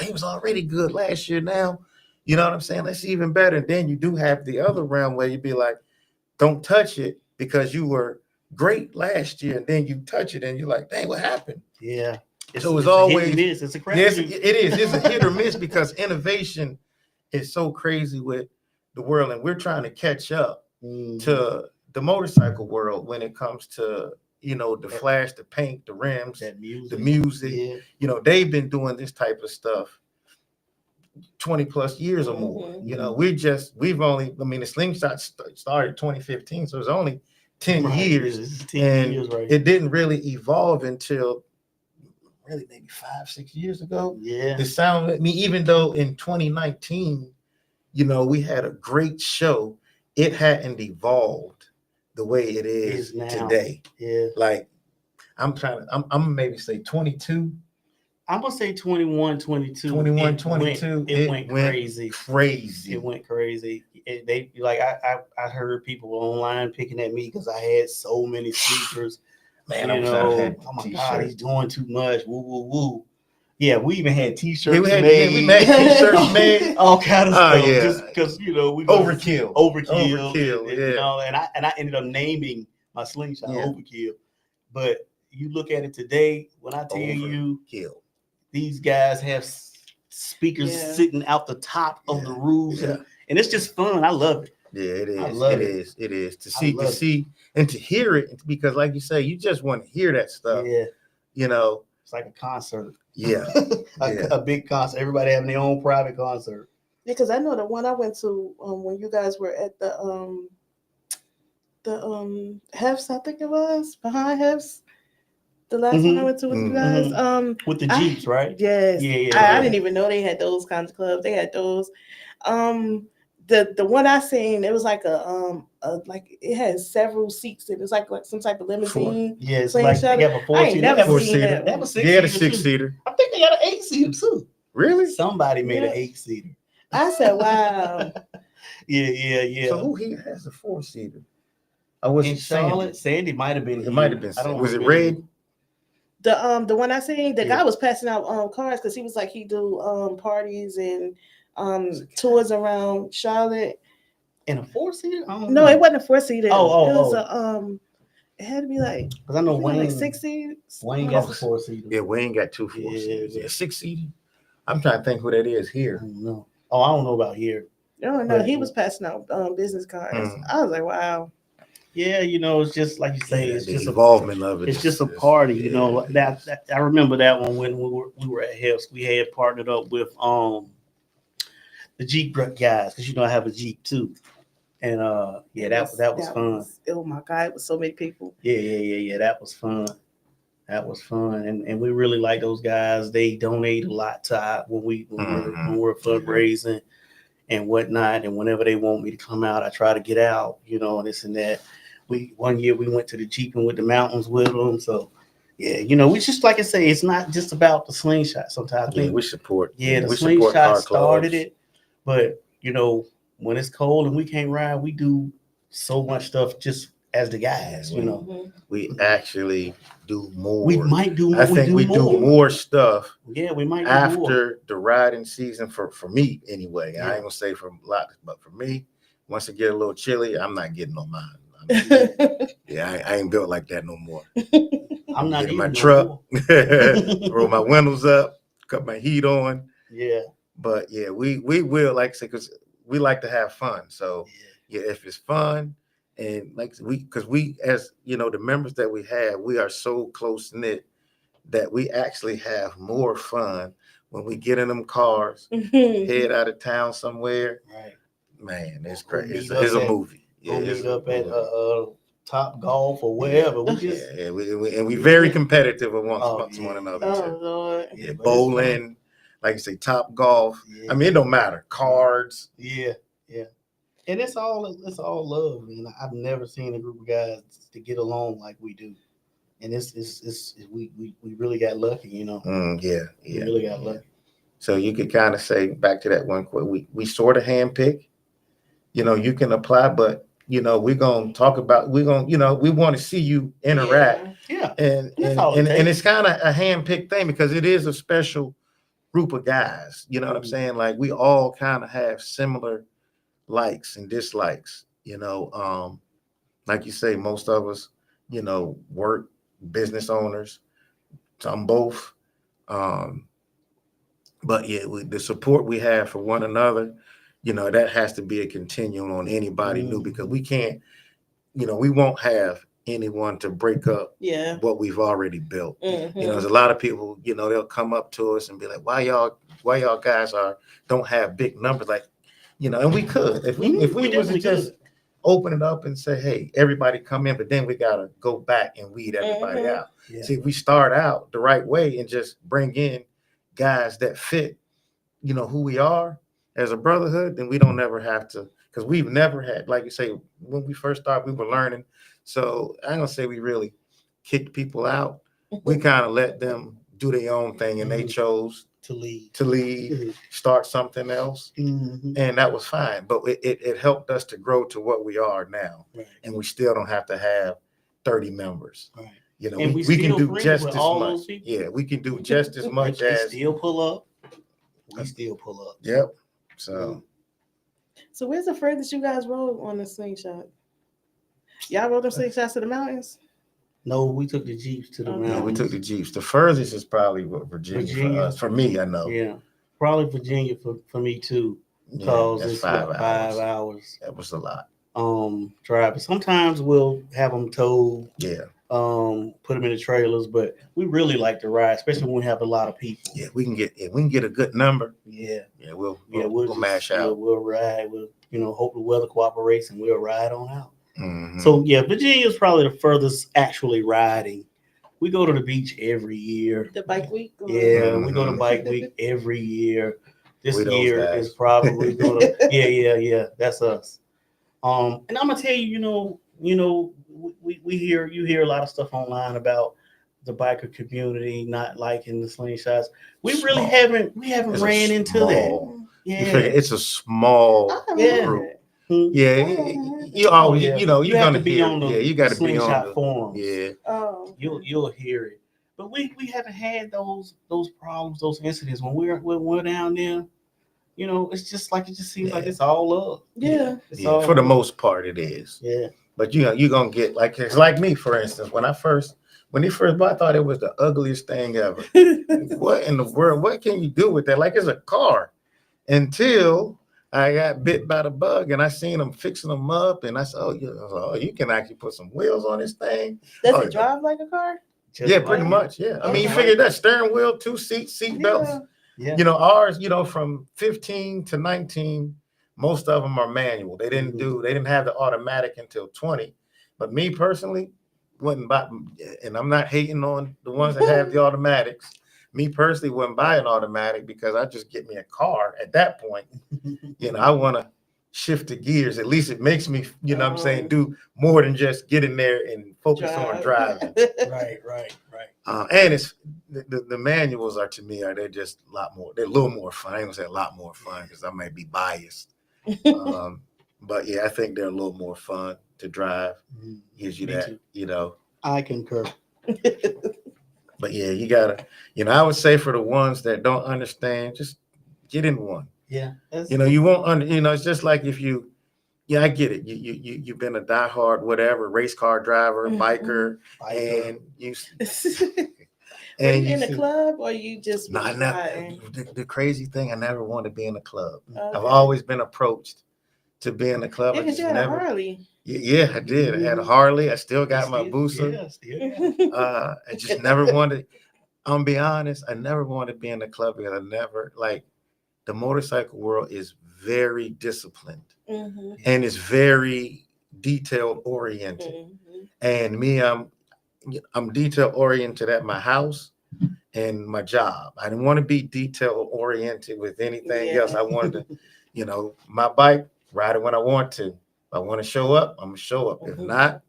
[SPEAKER 2] he was already good last year. Now, you know what I'm saying? That's even better. And then you do have the other realm where you'd be like, don't touch it because you were great last year, and then you touch it and you're like, dang, what happened?
[SPEAKER 3] Yeah.
[SPEAKER 2] So it's always
[SPEAKER 3] it's a crap.
[SPEAKER 2] Yes, it is. It's a hit or miss because innovation is so crazy with the world, and we're trying to catch up to the motorcycle world when it comes to, you know, the flash, the paint, the rims, the music. Yeah. You know, they've been doing this type of stuff 20 plus years or more. You know, we've only, I mean, the Slingshot started 2015, so it's only 10
[SPEAKER 3] Right,
[SPEAKER 2] years.
[SPEAKER 3] it's 10
[SPEAKER 2] And
[SPEAKER 3] years, right?
[SPEAKER 2] it didn't really evolve until really maybe 5-6 years ago.
[SPEAKER 3] Yeah.
[SPEAKER 2] It sounded like me, even though in 2019, we had a great show, it hadn't evolved the way it is
[SPEAKER 3] Is now.
[SPEAKER 2] today.
[SPEAKER 3] Yeah.
[SPEAKER 2] Like I'm gonna maybe say 22,
[SPEAKER 3] I'm gonna say 21, 22.
[SPEAKER 2] 21,
[SPEAKER 3] It
[SPEAKER 2] 22.
[SPEAKER 3] It went crazy.
[SPEAKER 2] Crazy.
[SPEAKER 3] It went crazy. They like I heard people online picking at me because I had so many sneakers.
[SPEAKER 2] Man,
[SPEAKER 3] You
[SPEAKER 2] I wish I
[SPEAKER 3] know,
[SPEAKER 2] had
[SPEAKER 3] oh my
[SPEAKER 2] t-shirts.
[SPEAKER 3] God, he's doing too much. Woo woo woo. Yeah, we even had T-shirts
[SPEAKER 2] Yeah, we
[SPEAKER 3] made.
[SPEAKER 2] made t-shirts made.
[SPEAKER 3] All kind of
[SPEAKER 2] Oh,
[SPEAKER 3] stuff.
[SPEAKER 2] yeah.
[SPEAKER 3] Just because we
[SPEAKER 2] Overkill.
[SPEAKER 3] overkill, and
[SPEAKER 2] Yeah.
[SPEAKER 3] all that. And I ended up naming my slingshot
[SPEAKER 2] Yeah.
[SPEAKER 3] Overkill. But you look at it today, when I tell you
[SPEAKER 2] Kill.
[SPEAKER 3] these guys have speakers
[SPEAKER 1] Yeah.
[SPEAKER 3] sitting out the top of the roofs,
[SPEAKER 2] Yeah.
[SPEAKER 3] and it's just fun. I love it.
[SPEAKER 2] Yeah, it is.
[SPEAKER 3] I love
[SPEAKER 2] It
[SPEAKER 3] it.
[SPEAKER 2] is. It is to
[SPEAKER 3] I
[SPEAKER 2] see,
[SPEAKER 3] love it.
[SPEAKER 2] and to hear it, because like you say, you just want to hear that stuff.
[SPEAKER 3] Yeah, it's like a concert.
[SPEAKER 2] Yeah. Yeah.
[SPEAKER 3] A big concert. Everybody having their own private concert.
[SPEAKER 1] Because I know the one I went to when you guys were at the Hefs, I think it was behind Hefs. The last one I went to with you guys.
[SPEAKER 3] With the Jeeps, right?
[SPEAKER 1] Yes.
[SPEAKER 3] Yeah.
[SPEAKER 1] I didn't even know they had those kinds of clubs. They had those. The one I seen, it was like like it had several seats. It was like some type of limousine.
[SPEAKER 3] Yeah, it's
[SPEAKER 1] Slingshot.
[SPEAKER 3] like they have a
[SPEAKER 1] I ain't
[SPEAKER 3] 14.
[SPEAKER 1] never
[SPEAKER 3] They have a
[SPEAKER 1] seen
[SPEAKER 2] four-seater.
[SPEAKER 1] that
[SPEAKER 3] They have
[SPEAKER 1] one.
[SPEAKER 3] a
[SPEAKER 2] They had a
[SPEAKER 3] 6-seater.
[SPEAKER 2] 6-seater.
[SPEAKER 3] I think they got an 8-seater too.
[SPEAKER 2] Really?
[SPEAKER 3] Somebody made an
[SPEAKER 1] Yeah.
[SPEAKER 3] 8-seater.
[SPEAKER 1] I said, wow.
[SPEAKER 3] Yeah.
[SPEAKER 2] So who here has a 4-seater? I was
[SPEAKER 3] In Charlotte, Sandy might have been.
[SPEAKER 2] It might have been. Was it red?
[SPEAKER 1] The one I seen, the
[SPEAKER 3] Yeah.
[SPEAKER 1] guy was passing out cards because he was like he do parties and tours around Charlotte.
[SPEAKER 3] In a 4-seater?
[SPEAKER 1] No, it wasn't a 4-seater.
[SPEAKER 3] Oh,
[SPEAKER 1] it was a it had to be like
[SPEAKER 3] Because I know Wayne.
[SPEAKER 1] like 6 seats.
[SPEAKER 3] Wayne got the 4-seater.
[SPEAKER 2] Yeah, Wayne got 2 4-seaters.
[SPEAKER 3] Yeah.
[SPEAKER 2] Yeah, 6-seater. I'm trying to think who that is
[SPEAKER 3] I
[SPEAKER 2] here.
[SPEAKER 3] don't know. Oh, I don't know about here.
[SPEAKER 1] No,
[SPEAKER 3] But-
[SPEAKER 1] he was passing out business cards.
[SPEAKER 2] Mm.
[SPEAKER 1] I was like, wow.
[SPEAKER 3] Yeah, it's just like you say, it's
[SPEAKER 2] the
[SPEAKER 3] just
[SPEAKER 2] involvement of it.
[SPEAKER 3] It's
[SPEAKER 2] is-
[SPEAKER 3] just a
[SPEAKER 2] is-
[SPEAKER 3] party,
[SPEAKER 2] yeah.
[SPEAKER 3] That I remember that one when we were at Hill's. We had partnered up with the Jeep guys because I have a Jeep too, and that was fun.
[SPEAKER 1] Oh my God, it was so many people.
[SPEAKER 3] Yeah. That was fun. And we really like those guys. They donate a lot to when we're fundraising and whatnot. And whenever they want me to come out, I try to get out, and this and that. One year we went to the Jeeping with the mountains with them. So yeah, we just, like I say, it's not just about the slingshot. Sometimes I
[SPEAKER 2] Yeah,
[SPEAKER 3] think
[SPEAKER 2] we support.
[SPEAKER 3] the
[SPEAKER 2] we support
[SPEAKER 3] slingshot
[SPEAKER 2] car
[SPEAKER 3] started
[SPEAKER 2] clubs.
[SPEAKER 3] it, but when it's cold and we can't ride, we do so much stuff just as the guys.
[SPEAKER 1] Mhm.
[SPEAKER 2] We actually do more.
[SPEAKER 3] We might do.
[SPEAKER 2] I think we do more stuff
[SPEAKER 3] Yeah, we might do more.
[SPEAKER 2] after the riding season for me anyway.
[SPEAKER 3] Yeah.
[SPEAKER 2] I ain't gonna say for a lot, but for me, once it get a little chilly, I'm not getting on mine. Yeah, I ain't built like that no more.
[SPEAKER 3] I'm not
[SPEAKER 2] Get in
[SPEAKER 3] even
[SPEAKER 2] my
[SPEAKER 3] no
[SPEAKER 2] truck,
[SPEAKER 3] more.
[SPEAKER 2] roll my windows up, cut my heat on.
[SPEAKER 3] Yeah.
[SPEAKER 2] But yeah, we will, like I say, because we like to have fun. So yeah, if it's fun and because we as the members that we have, we are so close knit that we actually have more fun when we get in them cars, head out of town somewhere.
[SPEAKER 3] Right.
[SPEAKER 2] Man, it's
[SPEAKER 3] We'll
[SPEAKER 2] crazy.
[SPEAKER 3] meet
[SPEAKER 2] It's
[SPEAKER 3] up
[SPEAKER 2] a
[SPEAKER 3] at-
[SPEAKER 2] movie.
[SPEAKER 3] We'll
[SPEAKER 2] it's
[SPEAKER 3] meet
[SPEAKER 2] a
[SPEAKER 3] up at
[SPEAKER 2] movie.
[SPEAKER 3] Top Golf or wherever. We just
[SPEAKER 2] Yeah, we very competitive amongst
[SPEAKER 3] yeah.
[SPEAKER 2] one another.
[SPEAKER 1] Oh
[SPEAKER 2] too.
[SPEAKER 1] Lord.
[SPEAKER 2] Yeah,
[SPEAKER 3] but it's
[SPEAKER 2] bowling, like you say, Top Golf.
[SPEAKER 3] Yeah.
[SPEAKER 2] I mean, it don't matter. Cards.
[SPEAKER 3] Yeah. And it's all love. I mean, I've never seen a group of guys to get along like we do. And we really got lucky,
[SPEAKER 2] Yeah.
[SPEAKER 3] We really got lucky.
[SPEAKER 2] So you could kind of say back to that one quote. We sort of handpick. You can apply, but we're gonna talk about. We're gonna we want to see you interact,
[SPEAKER 3] Yeah.
[SPEAKER 2] and
[SPEAKER 3] That's all it
[SPEAKER 2] and
[SPEAKER 3] takes.
[SPEAKER 2] it's kind of a handpicked thing because it is a special group of guys. You know what I'm
[SPEAKER 3] Mhm.
[SPEAKER 2] saying? Like we all kind of have similar likes and dislikes. Like you say, most of us, work, business owners, some both. But yeah, the support we have for one another, that has to be a continuum on anybody new because we can't, we won't have anyone to break up
[SPEAKER 1] Yeah.
[SPEAKER 2] what we've already built.
[SPEAKER 1] Mhm.
[SPEAKER 2] There's a lot of people, they'll come up to us and be like, why y'all guys don't have big numbers? Like, and we could, if we
[SPEAKER 3] We
[SPEAKER 2] was to
[SPEAKER 3] definitely
[SPEAKER 2] just open it up and say, hey, everybody come in, but then we gotta go back and weed everybody
[SPEAKER 1] Mhm.
[SPEAKER 2] out.
[SPEAKER 3] Yeah.
[SPEAKER 2] See, if we start out the right way and just bring in guys that fit, who we are as a brotherhood, then we don't ever have to, because we've never had, like you say, when we first started, we were learning. So I ain't gonna say we really kicked people out. We kind of let them do their own thing, and they
[SPEAKER 3] Mhm.
[SPEAKER 2] chose
[SPEAKER 3] To lead.
[SPEAKER 2] to leave,
[SPEAKER 3] Mhm.
[SPEAKER 2] start something else,
[SPEAKER 3] Mhm.
[SPEAKER 2] and that was fine. But it helped us to grow to what we are now,
[SPEAKER 3] Right.
[SPEAKER 2] and we still don't have to have 30 members.
[SPEAKER 3] Right.
[SPEAKER 2] We
[SPEAKER 3] And we
[SPEAKER 2] can
[SPEAKER 3] still
[SPEAKER 2] do
[SPEAKER 3] friends
[SPEAKER 2] just
[SPEAKER 3] with
[SPEAKER 2] as
[SPEAKER 3] all
[SPEAKER 2] much.
[SPEAKER 3] those people.
[SPEAKER 2] Yeah, we can do just as
[SPEAKER 3] They,
[SPEAKER 2] much
[SPEAKER 3] they
[SPEAKER 2] as.
[SPEAKER 3] still pull up. We still pull up.
[SPEAKER 2] Yep. So
[SPEAKER 1] So where's the furthest you guys rode on the slingshot? Y'all rode them slingshots to the mountains?
[SPEAKER 3] No, we took the Jeeps to the
[SPEAKER 1] Okay.
[SPEAKER 2] yeah, we
[SPEAKER 3] mountains.
[SPEAKER 2] took the Jeeps. The furthest is probably Virginia for
[SPEAKER 3] Virginia.
[SPEAKER 2] us. For me, I know.
[SPEAKER 3] Yeah. Probably Virginia for me too.
[SPEAKER 2] Yeah,
[SPEAKER 3] Because
[SPEAKER 2] that's
[SPEAKER 3] it's
[SPEAKER 2] 5
[SPEAKER 3] what,
[SPEAKER 2] hours.
[SPEAKER 3] 5 hours
[SPEAKER 2] That was a lot.
[SPEAKER 3] driving. Sometimes we'll have them towed,
[SPEAKER 2] Yeah.
[SPEAKER 3] put them in the trailers, but we really like to ride, especially when we have a lot of people.
[SPEAKER 2] Yeah, we can get a good number.
[SPEAKER 3] Yeah.
[SPEAKER 2] Yeah, we'll
[SPEAKER 3] just,
[SPEAKER 2] mash out.
[SPEAKER 3] We'll ride. We'll hope the weather cooperates and we'll ride on out.
[SPEAKER 2] Mhm.
[SPEAKER 3] So yeah, Virginia is probably the furthest actually riding. We go to the beach every year.
[SPEAKER 1] The bike week? Or-
[SPEAKER 3] Yeah, we go to
[SPEAKER 2] Mhm.
[SPEAKER 3] bike week every year. This
[SPEAKER 2] We those
[SPEAKER 3] year
[SPEAKER 2] guys.
[SPEAKER 3] is probably going to yeah. That's us. And I'm gonna tell you, we hear a lot of stuff online about the biker community not liking the slingshots. We really
[SPEAKER 2] Small.
[SPEAKER 3] haven't
[SPEAKER 2] It's a
[SPEAKER 3] ran into
[SPEAKER 2] small-
[SPEAKER 3] that.
[SPEAKER 2] You figure
[SPEAKER 3] Yeah.
[SPEAKER 2] it's a small
[SPEAKER 1] I haven't
[SPEAKER 3] Yeah.
[SPEAKER 1] heard
[SPEAKER 2] group.
[SPEAKER 1] that.
[SPEAKER 3] Hmm.
[SPEAKER 2] Yeah, you
[SPEAKER 3] Oh,
[SPEAKER 2] always,
[SPEAKER 3] yeah.
[SPEAKER 2] you're
[SPEAKER 3] You have
[SPEAKER 2] gonna
[SPEAKER 3] to be
[SPEAKER 2] hear.
[SPEAKER 3] on the-
[SPEAKER 2] You got to
[SPEAKER 3] the
[SPEAKER 2] be on
[SPEAKER 3] slingshot
[SPEAKER 2] the
[SPEAKER 3] forums.
[SPEAKER 2] Yeah,
[SPEAKER 1] Oh,
[SPEAKER 3] You'll hear it. But we haven't had those problems, those incidents when we're down there. It's just like it just seems like
[SPEAKER 2] Yeah.
[SPEAKER 3] it's all love.
[SPEAKER 1] yeah.
[SPEAKER 3] It's
[SPEAKER 2] yeah.
[SPEAKER 3] all
[SPEAKER 2] For the
[SPEAKER 3] love.
[SPEAKER 2] most part, it is.
[SPEAKER 3] Yeah.
[SPEAKER 2] But you're gonna get it's like me, for instance. When he first bought, I thought it was the ugliest thing ever. What in the world? What can you do with that? Like it's a car. Until I got bit by the bug and I seen them fixing them up, and I said, you can actually put some wheels on this thing.
[SPEAKER 1] Does
[SPEAKER 2] Oh,
[SPEAKER 1] it drive like a car?
[SPEAKER 3] Just
[SPEAKER 2] Yeah,
[SPEAKER 3] like
[SPEAKER 2] pretty
[SPEAKER 3] it.
[SPEAKER 2] much. Yeah. I mean, you
[SPEAKER 3] Just
[SPEAKER 2] figure
[SPEAKER 3] like
[SPEAKER 2] that steering wheel, 2 seat belts.
[SPEAKER 1] Yeah.
[SPEAKER 3] Yeah.
[SPEAKER 2] Ours, from 15 to 19, most of them are manual. They didn't have the automatic until 20. But me personally, wouldn't buy, and I'm not hating on the ones that have the automatics. Me personally wouldn't buy an automatic because I just get me a car at that point. I want to shift the gears. At least it makes me, what I'm saying, do more than just get in there and focus on driving.
[SPEAKER 3] Right.
[SPEAKER 2] And it's the manuals are, to me, they're just a lot more. They're a little more fun. I ain't gonna say a lot more fun because I might be biased. But yeah, I think they're a little more fun to drive. Gives you
[SPEAKER 3] Me
[SPEAKER 2] that,
[SPEAKER 3] too. I concur.
[SPEAKER 2] But yeah, you gotta. I would say for the ones that don't understand, just get in one.
[SPEAKER 3] Yeah.
[SPEAKER 2] You won't it's just like if you. Yeah, I get it. You've been a diehard whatever race car driver, biker, and you.
[SPEAKER 1] Were you in the club or you just
[SPEAKER 2] No,
[SPEAKER 1] was riding?
[SPEAKER 2] the crazy thing, I never wanted to be in a club.
[SPEAKER 1] Okay.
[SPEAKER 2] I've always been approached to be in a club.
[SPEAKER 1] Yeah,
[SPEAKER 2] I
[SPEAKER 1] because
[SPEAKER 2] just
[SPEAKER 1] you had a
[SPEAKER 2] never.
[SPEAKER 1] Harley.
[SPEAKER 2] Yeah, I did. I had a Harley. I still got my Busa.
[SPEAKER 3] Yeah, still.
[SPEAKER 2] I just never wanted. I'm be honest. I never wanted to be in a club because I never the motorcycle world is very disciplined
[SPEAKER 1] Mm-hmm.
[SPEAKER 2] and it's very detailed oriented.
[SPEAKER 1] Mm-hmm.
[SPEAKER 2] And me, I'm detail oriented at my house and my job. I didn't want to be detail oriented with anything else. I wanted to, my bike, ride it when I want to. If I want to show up, I'm gonna show up. If not,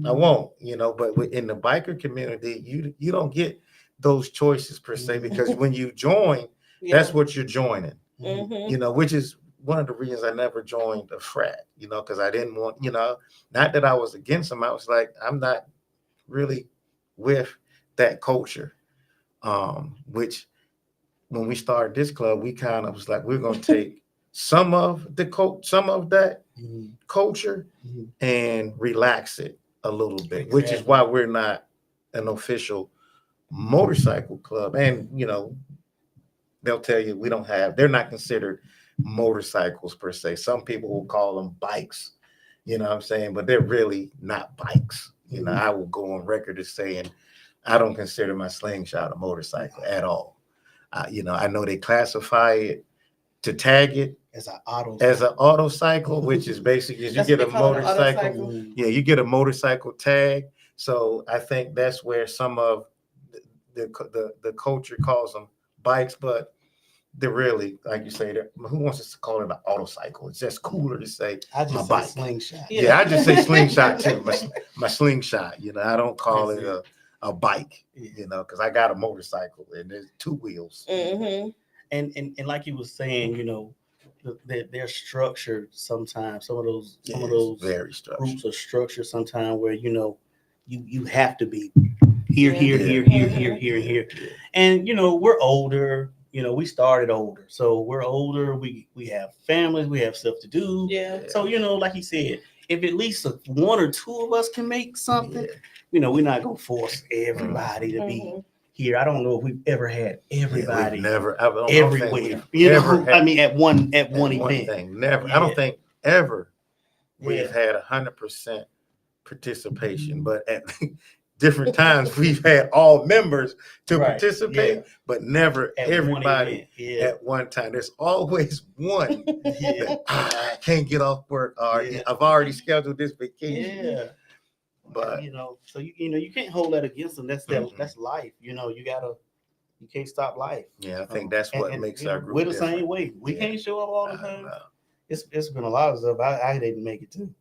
[SPEAKER 2] I won't. But in the biker community, you don't get those choices per se because when you join, that's what you're joining.
[SPEAKER 1] Mm-hmm.
[SPEAKER 2] Which is one of the reasons I never joined a frat. Because I didn't want. Not that I was against them. I was like, I'm not really with that culture. Which when we started this club, we kind of was like, we're gonna take some of that culture and relax it a little bit, which is why we're not an official motorcycle club. And they'll tell you they're not considered motorcycles per se. Some people will call them bikes, what I'm saying, but they're really not bikes. I will go on record as saying I don't consider my slingshot a motorcycle at all. I know they classify it to tag it
[SPEAKER 3] As an auto.
[SPEAKER 2] as an auto cycle, which is basically is you
[SPEAKER 1] That's
[SPEAKER 2] get
[SPEAKER 1] what
[SPEAKER 2] a
[SPEAKER 1] they call it, an
[SPEAKER 2] motorcycle.
[SPEAKER 1] autocycle?
[SPEAKER 3] Mm.
[SPEAKER 2] Yeah, you get a motorcycle tag. So I think that's where some of the culture calls them bikes, but they're really, like you say, who wants to call it an auto cycle? It's just cooler to say
[SPEAKER 3] I
[SPEAKER 2] my
[SPEAKER 3] just say
[SPEAKER 2] bike.
[SPEAKER 3] slingshot.
[SPEAKER 2] Yeah, I just say slingshot too. My slingshot, I don't call
[SPEAKER 3] That's
[SPEAKER 2] it a bike,
[SPEAKER 3] Yeah.
[SPEAKER 2] because I got a motorcycle and there's two wheels.
[SPEAKER 1] Mm-hmm.
[SPEAKER 3] And like you was saying, they're structured sometimes. Some of those
[SPEAKER 2] Yeah, it's very structured.
[SPEAKER 3] groups are structured sometimes where you have to be here,
[SPEAKER 1] Yeah.
[SPEAKER 3] here,
[SPEAKER 2] Yeah.
[SPEAKER 3] here, here, here, here, and here. And we're older. We started older, so we're older. We have families. We have stuff to do.
[SPEAKER 1] Yeah.
[SPEAKER 3] So like you said, if at least one or two of us can make something,
[SPEAKER 2] Yeah.
[SPEAKER 3] we're not gonna force everybody to be
[SPEAKER 1] Mhm.
[SPEAKER 3] here. I don't know if we've ever had everybody
[SPEAKER 2] We've never, I don't think
[SPEAKER 3] everywhere.
[SPEAKER 2] we've ever had
[SPEAKER 3] I mean, at one
[SPEAKER 2] one
[SPEAKER 3] event.
[SPEAKER 2] thing. Never. I
[SPEAKER 3] Yeah.
[SPEAKER 2] don't think ever
[SPEAKER 3] Yeah.
[SPEAKER 2] we've had 100% participation, but at different times we've had all members to
[SPEAKER 3] Right,
[SPEAKER 2] participate,
[SPEAKER 3] yeah.
[SPEAKER 2] but never
[SPEAKER 3] At one
[SPEAKER 2] everybody
[SPEAKER 3] event, yeah.
[SPEAKER 2] at one time. There's always one
[SPEAKER 3] Yeah.
[SPEAKER 2] that I can't get off work, or
[SPEAKER 3] Yeah.
[SPEAKER 2] I've already scheduled this vacation.
[SPEAKER 3] Yeah.
[SPEAKER 2] But
[SPEAKER 3] So you can't hold that against them. That's
[SPEAKER 2] Mhm.
[SPEAKER 3] that's life. You can't stop life.
[SPEAKER 2] yeah, I think that's what
[SPEAKER 3] And,
[SPEAKER 2] makes
[SPEAKER 3] you know,
[SPEAKER 2] our group
[SPEAKER 3] we're the
[SPEAKER 2] different.
[SPEAKER 3] same way. We
[SPEAKER 2] Yeah.
[SPEAKER 3] can't show up all the
[SPEAKER 2] I
[SPEAKER 3] time.
[SPEAKER 2] know.
[SPEAKER 3] It's been a lot of stuff. I didn't make it too.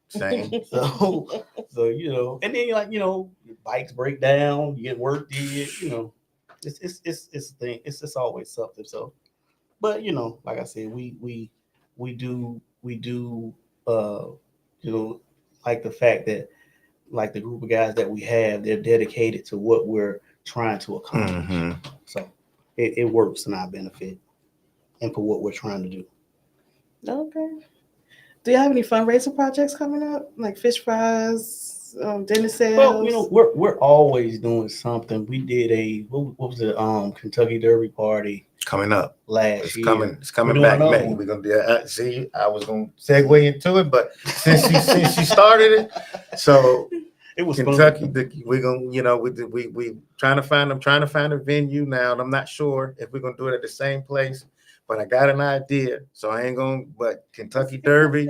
[SPEAKER 2] Same.
[SPEAKER 3] So and then your bikes break down, you get work did, it's a thing. It's just always something. So, but like I said, we do like the fact that like the group of guys that we have, they're dedicated to what we're trying to accomplish.
[SPEAKER 2] Mhm.
[SPEAKER 3] So it works in our benefit and for what we're trying to do.
[SPEAKER 1] Okay. Do you have any fundraiser projects coming up, like fish fries, dinner sales?
[SPEAKER 3] Well, we're always doing something. We did what was it? Kentucky Derby party
[SPEAKER 2] Coming up.
[SPEAKER 3] last
[SPEAKER 2] It's
[SPEAKER 3] year.
[SPEAKER 2] coming. It's coming
[SPEAKER 3] We're
[SPEAKER 2] back
[SPEAKER 3] doing
[SPEAKER 2] May.
[SPEAKER 3] another
[SPEAKER 2] We're gonna do. See, I was gonna segue into it, but since she started it, so
[SPEAKER 3] It was
[SPEAKER 2] Kentucky,
[SPEAKER 3] fun.
[SPEAKER 2] we're gonna, we trying to find a venue now, and I'm not sure if we're gonna do it at the same place, but I got an idea. So I ain't gonna. But Kentucky Derby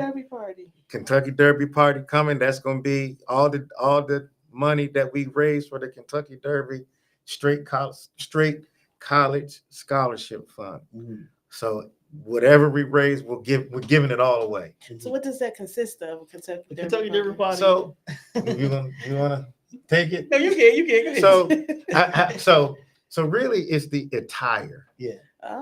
[SPEAKER 2] party coming. That's gonna be all the money that we raised for the Kentucky Derby straight college scholarship fund.
[SPEAKER 3] Mhm.
[SPEAKER 2] So whatever we raise, we're giving it all away.
[SPEAKER 1] So what does that consist of?
[SPEAKER 3] The Kentucky Derby party.
[SPEAKER 2] So you wanna take it?
[SPEAKER 3] No, you can.
[SPEAKER 2] So so really, it's the attire.
[SPEAKER 3] Yeah.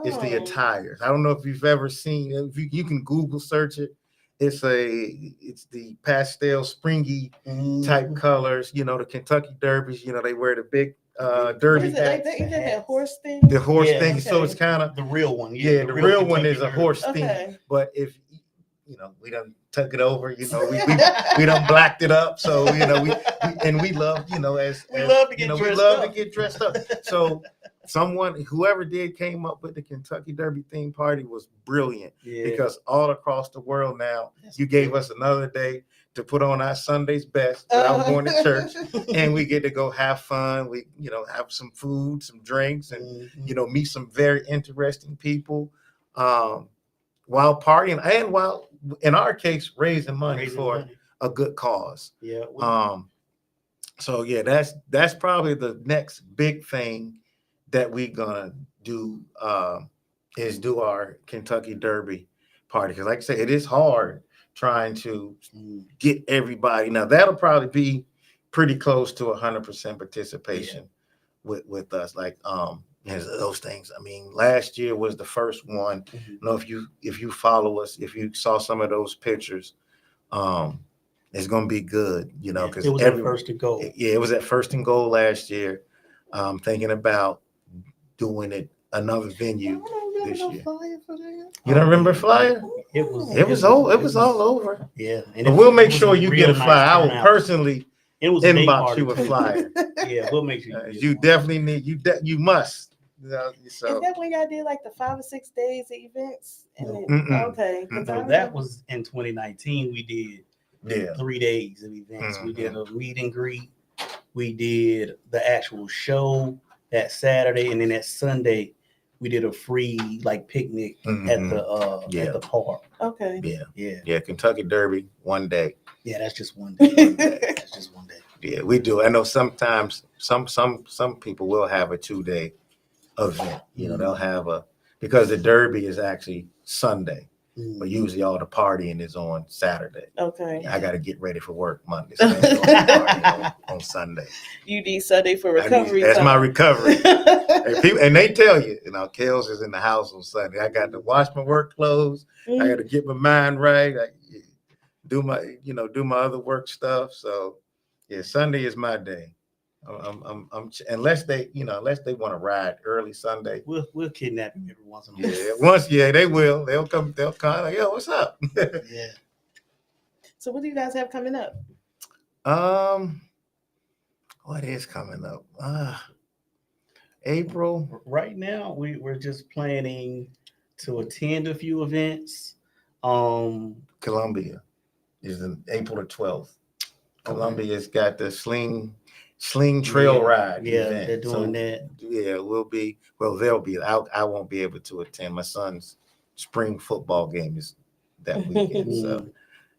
[SPEAKER 2] It's the
[SPEAKER 1] Oh.
[SPEAKER 2] attires. I don't know if you've ever seen. If you can Google search it. It's the pastel, springy type colors. The Kentucky Derbies. They wear the big
[SPEAKER 1] What
[SPEAKER 2] derby
[SPEAKER 1] is it like
[SPEAKER 2] hats.
[SPEAKER 1] that? Is that that horse thing?
[SPEAKER 2] The horse
[SPEAKER 3] Yeah,
[SPEAKER 2] thing. So
[SPEAKER 1] okay.
[SPEAKER 2] it's kind of
[SPEAKER 3] The real one.
[SPEAKER 2] the real one
[SPEAKER 3] Kentucky
[SPEAKER 2] is a
[SPEAKER 3] Derby.
[SPEAKER 2] horse thing.
[SPEAKER 1] Okay.
[SPEAKER 2] But if we done tuck it over, we done blacked it up. So we love as
[SPEAKER 3] We love to get
[SPEAKER 2] we
[SPEAKER 3] dressed
[SPEAKER 2] love
[SPEAKER 3] up.
[SPEAKER 2] to get dressed up. So whoever came up with the Kentucky Derby theme party was brilliant,
[SPEAKER 3] Yeah.
[SPEAKER 2] because all across the world now
[SPEAKER 3] That's
[SPEAKER 2] you gave us another day to put on our Sunday's best without going to church, and we get to go have fun. We have some food, some drinks, and
[SPEAKER 3] Mhm.
[SPEAKER 2] meet some very interesting people while partying, and while in our case raising money
[SPEAKER 3] Raising
[SPEAKER 2] for
[SPEAKER 3] money.
[SPEAKER 2] a good cause.
[SPEAKER 3] Yeah.
[SPEAKER 2] So yeah, that's probably the next big thing that we gonna do, is do our Kentucky Derby party, because like I said, it is hard trying to
[SPEAKER 3] Mhm.
[SPEAKER 2] get everybody. Now that'll probably be pretty close to 100% participation with us. Like those things. I mean, last year was the first one.
[SPEAKER 3] Mhm.
[SPEAKER 2] Know if you follow us, if you saw some of those pictures, it's gonna be good. Because
[SPEAKER 3] it was at first to go.
[SPEAKER 2] Yeah, it was at First and Goal last year. Thinking about doing it another venue this year. You don't remember flyer?
[SPEAKER 3] It was.
[SPEAKER 2] It was all over.
[SPEAKER 3] Yeah. And
[SPEAKER 2] But
[SPEAKER 3] it
[SPEAKER 2] we'll
[SPEAKER 3] was-
[SPEAKER 2] make
[SPEAKER 3] it was
[SPEAKER 2] sure you
[SPEAKER 3] real
[SPEAKER 2] get a
[SPEAKER 3] nice
[SPEAKER 2] flyer. I will
[SPEAKER 3] turnout.
[SPEAKER 2] personally
[SPEAKER 3] It was a day
[SPEAKER 2] inbox
[SPEAKER 3] party
[SPEAKER 2] you a
[SPEAKER 3] too.
[SPEAKER 2] flyer.
[SPEAKER 3] Yeah, we'll make sure you get
[SPEAKER 2] You
[SPEAKER 3] one.
[SPEAKER 2] definitely need you must.
[SPEAKER 1] Is that when y'all did like the 5 or 6 days of events?
[SPEAKER 3] No.
[SPEAKER 1] Okay. 'Cause I
[SPEAKER 3] So that
[SPEAKER 1] remember-
[SPEAKER 3] was in 2019. We did
[SPEAKER 2] Yeah.
[SPEAKER 3] 3 days of events. We
[SPEAKER 2] Mhm.
[SPEAKER 3] did a meet and greet. We did the actual show that Saturday, and then that Sunday we did a free like picnic at
[SPEAKER 2] Mhm.
[SPEAKER 3] the at the park.
[SPEAKER 1] Okay.
[SPEAKER 3] Yeah,
[SPEAKER 2] Kentucky Derby one day.
[SPEAKER 3] yeah. That's just one day. That's just one day.
[SPEAKER 2] Yeah, we do. I know sometimes some people will have a 2-day event. You know, they'll have because the Derby is actually Sunday, but usually all the partying is on Saturday.
[SPEAKER 1] Okay.
[SPEAKER 2] I got to get ready for work Monday, so I ain't doing the party on Sunday.
[SPEAKER 1] You need Sunday for recovery.
[SPEAKER 2] That's my
[SPEAKER 1] time.
[SPEAKER 2] recovery. And they tell you, Kels is in the house on Sunday. I got to wash my work clothes. I got to get my mind right. Do my other work stuff. So yeah, Sunday is my day. I'm unless they want to ride early Sunday.
[SPEAKER 3] We'll kidnap him every once in a while.
[SPEAKER 2] They will. They'll come like, yo, what's up?
[SPEAKER 3] Yeah.
[SPEAKER 1] So what do you guys have coming up?
[SPEAKER 2] What is coming up? April.
[SPEAKER 3] Right now, we're just planning to attend a few events.
[SPEAKER 2] Columbia is in April the 12th. Columbia's got the Sling Trail Ride.
[SPEAKER 3] Yeah,
[SPEAKER 2] event.
[SPEAKER 3] they're doing that.
[SPEAKER 2] Yeah, they'll be. I won't be able to attend. My son's spring football game is that weekend, so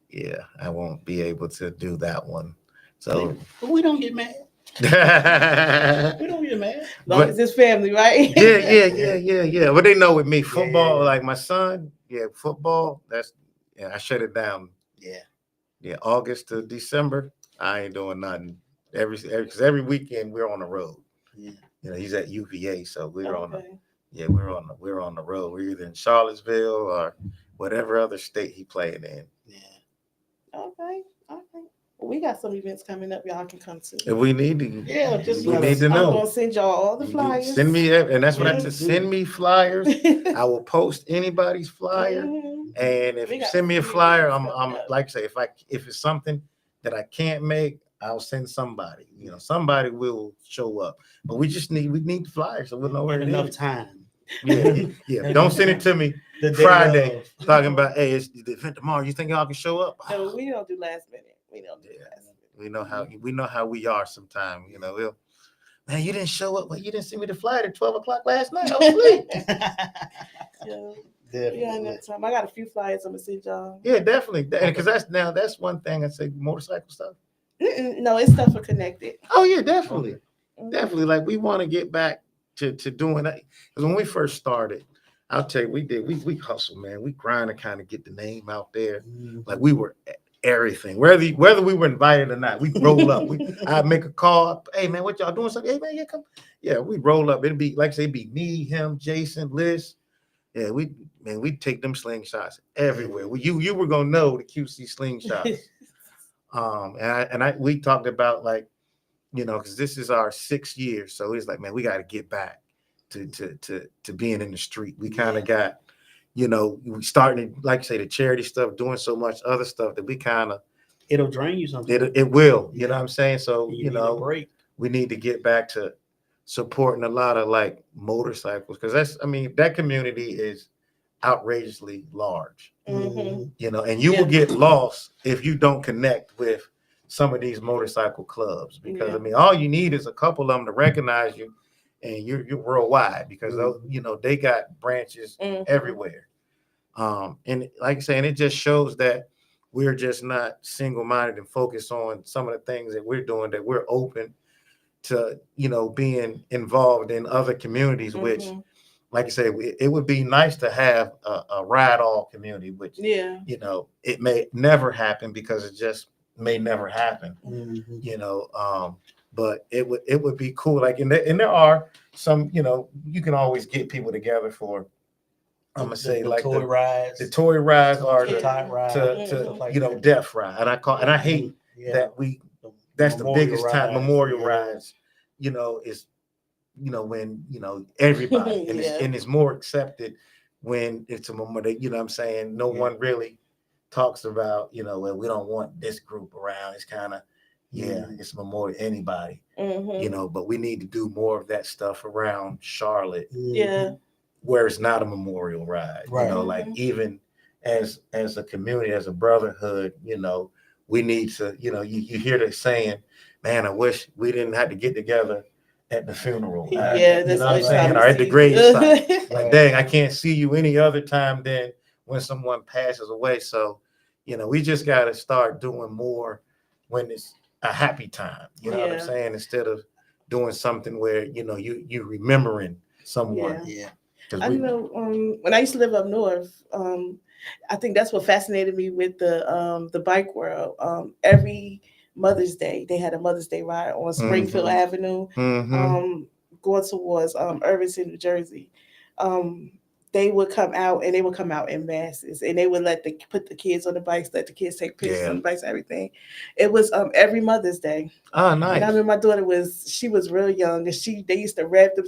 [SPEAKER 2] yeah, I won't be able to do that one. So
[SPEAKER 3] But we don't get mad. We don't get mad.
[SPEAKER 1] As long as it's family, right?
[SPEAKER 2] yeah. But they know with me, football,
[SPEAKER 3] yeah.
[SPEAKER 2] like my son, football. I shut it down. Yeah, August to December, I ain't doing nothing. Because every weekend we're on the road.
[SPEAKER 3] Yeah.
[SPEAKER 2] He's at UVA, so we're on
[SPEAKER 1] Okay.
[SPEAKER 2] we're on the road. We're either in Charlottesville or whatever other state he playing in.
[SPEAKER 3] Yeah.
[SPEAKER 1] Okay. Well, we got some events coming up y'all can come to.
[SPEAKER 2] If we need to,
[SPEAKER 3] Yeah, just
[SPEAKER 2] we
[SPEAKER 3] let
[SPEAKER 2] need
[SPEAKER 3] us
[SPEAKER 2] to
[SPEAKER 1] I'm
[SPEAKER 2] know.
[SPEAKER 1] gonna send y'all all the flyers.
[SPEAKER 2] Send me, and that's what I
[SPEAKER 3] Yeah,
[SPEAKER 2] said.
[SPEAKER 3] do.
[SPEAKER 2] Send me flyers. I will post anybody's flyer.
[SPEAKER 1] Mhm.
[SPEAKER 2] And if
[SPEAKER 1] We
[SPEAKER 2] you
[SPEAKER 1] got
[SPEAKER 2] send me a
[SPEAKER 1] some
[SPEAKER 2] flyer,
[SPEAKER 1] events
[SPEAKER 2] I'm
[SPEAKER 1] coming up.
[SPEAKER 2] like I say, if it's something that I can't make, I'll send somebody. Somebody will show up. But we need the flyer, so we'll know where
[SPEAKER 3] And
[SPEAKER 2] it
[SPEAKER 3] enough
[SPEAKER 2] is.
[SPEAKER 3] time.
[SPEAKER 2] Yeah. Don't send it to me
[SPEAKER 3] The day
[SPEAKER 2] Friday
[SPEAKER 3] of.
[SPEAKER 2] talking about, hey, it's the event tomorrow. You think y'all can show up?
[SPEAKER 1] No, we don't do last minute. We don't do
[SPEAKER 2] Yeah.
[SPEAKER 1] last minute.
[SPEAKER 2] We know how we are sometimes. Man, you didn't show up. Well, you didn't send me the flyer at 12 o'clock last night. I was asleep.
[SPEAKER 1] Yeah.
[SPEAKER 3] Definitely.
[SPEAKER 1] Yeah, enough time. I got a few flyers I'm gonna send y'all.
[SPEAKER 2] Yeah, definitely. Because that's one thing I say, motorcycle stuff.
[SPEAKER 1] No, it's stuff for connected.
[SPEAKER 2] Oh yeah, definitely.
[SPEAKER 1] Mhm.
[SPEAKER 2] Definitely. Like we want to get back to doing that. Because when we first started, I'll tell you, we hustle, man. We grind to kind of get the name out there. Like we were everything. Whether we were invited or not, we roll up. I'd make a call. Hey man, what y'all doing? Something? Hey man, yeah, come. Yeah, we roll up. It'd be like I say, it'd be me, him, Jason, Liz. Yeah, we'd take them slingshots everywhere. You were gonna know the QC slingshots. We talked about like, because this is our 6th year, so it's like, man, we got to get back to being in the street. We kind of got, we starting, like I say, the charity stuff, doing so much other stuff that we kind of,
[SPEAKER 3] It'll drain you something.
[SPEAKER 2] it will, you know what I'm saying? So,
[SPEAKER 3] You need a break.
[SPEAKER 2] we need to get back to supporting a lot of like motorcycles, because that community is outrageously large,
[SPEAKER 1] Mhm.
[SPEAKER 2] and you will get lost if you don't connect with some of these motorcycle clubs, because
[SPEAKER 1] Yeah.
[SPEAKER 2] all you need is a couple of them to recognize you, and you're worldwide, because they got branches
[SPEAKER 1] Mhm.
[SPEAKER 2] everywhere. And like I say, and it just shows that we're just not single-minded and focused on some of the things that we're doing, that we're open to, being involved in other communities, which,
[SPEAKER 1] Mhm.
[SPEAKER 2] like I say, it would be nice to have a ride-all community, which,
[SPEAKER 1] Yeah.
[SPEAKER 2] it may never happen because it just may never happen,
[SPEAKER 3] Mhm.
[SPEAKER 2] but it would be cool. Like, and there are some, you can always get people together for, I'm gonna say,
[SPEAKER 3] the
[SPEAKER 2] like
[SPEAKER 3] toy rides,
[SPEAKER 2] the toy rides or
[SPEAKER 3] the
[SPEAKER 2] the
[SPEAKER 3] tie rides,
[SPEAKER 2] to
[SPEAKER 3] stuff like that.
[SPEAKER 2] death ride, and I hate that that's the
[SPEAKER 3] Memorial
[SPEAKER 2] biggest time,
[SPEAKER 3] rides,
[SPEAKER 2] memorial
[SPEAKER 3] yeah.
[SPEAKER 2] rides, is when everybody, and
[SPEAKER 1] Yeah.
[SPEAKER 2] it's more accepted when it's a memorial, what I'm saying, no
[SPEAKER 3] Yeah.
[SPEAKER 2] one really talks about, well, we don't want this group around. It's kind of, it's memorial anybody,
[SPEAKER 1] Mhm.
[SPEAKER 2] but we need to do more of that stuff around Charlotte,
[SPEAKER 1] Yeah.
[SPEAKER 2] where it's not a memorial ride,
[SPEAKER 3] Right.
[SPEAKER 2] like even as a community, as a brotherhood, we need to, you hear the saying, man, I wish we didn't have to get together at the funeral.
[SPEAKER 1] Yeah,
[SPEAKER 2] You
[SPEAKER 1] that's
[SPEAKER 2] know
[SPEAKER 1] what
[SPEAKER 2] what I'm
[SPEAKER 1] it's
[SPEAKER 2] saying?
[SPEAKER 1] trying
[SPEAKER 2] Or
[SPEAKER 1] to
[SPEAKER 2] at the
[SPEAKER 1] see.
[SPEAKER 2] grave site. Like, dang, I can't see you any other time than when someone passes away. So, we just got to start doing more when it's a happy time. You know what I'm
[SPEAKER 1] Yeah.
[SPEAKER 2] saying? Instead of doing something where, you remembering someone.
[SPEAKER 3] Yeah.
[SPEAKER 2] 'Cause
[SPEAKER 1] I
[SPEAKER 2] we-
[SPEAKER 1] know when I used to live up north, I think that's what fascinated me with the bike world. Every Mother's Day, they had a Mother's Day ride on Springfield
[SPEAKER 2] Mhm.
[SPEAKER 1] Avenue,
[SPEAKER 2] Mhm.
[SPEAKER 1] going towards Irvington, New Jersey. They would come out and they would come out in masses and they would put the kids on the bikes, let the kids take pictures
[SPEAKER 2] Yeah.
[SPEAKER 1] on the bikes, everything. It was every Mother's Day.
[SPEAKER 2] Oh,
[SPEAKER 1] And I
[SPEAKER 2] nice.
[SPEAKER 1] remember my daughter she was real young and they used to rev the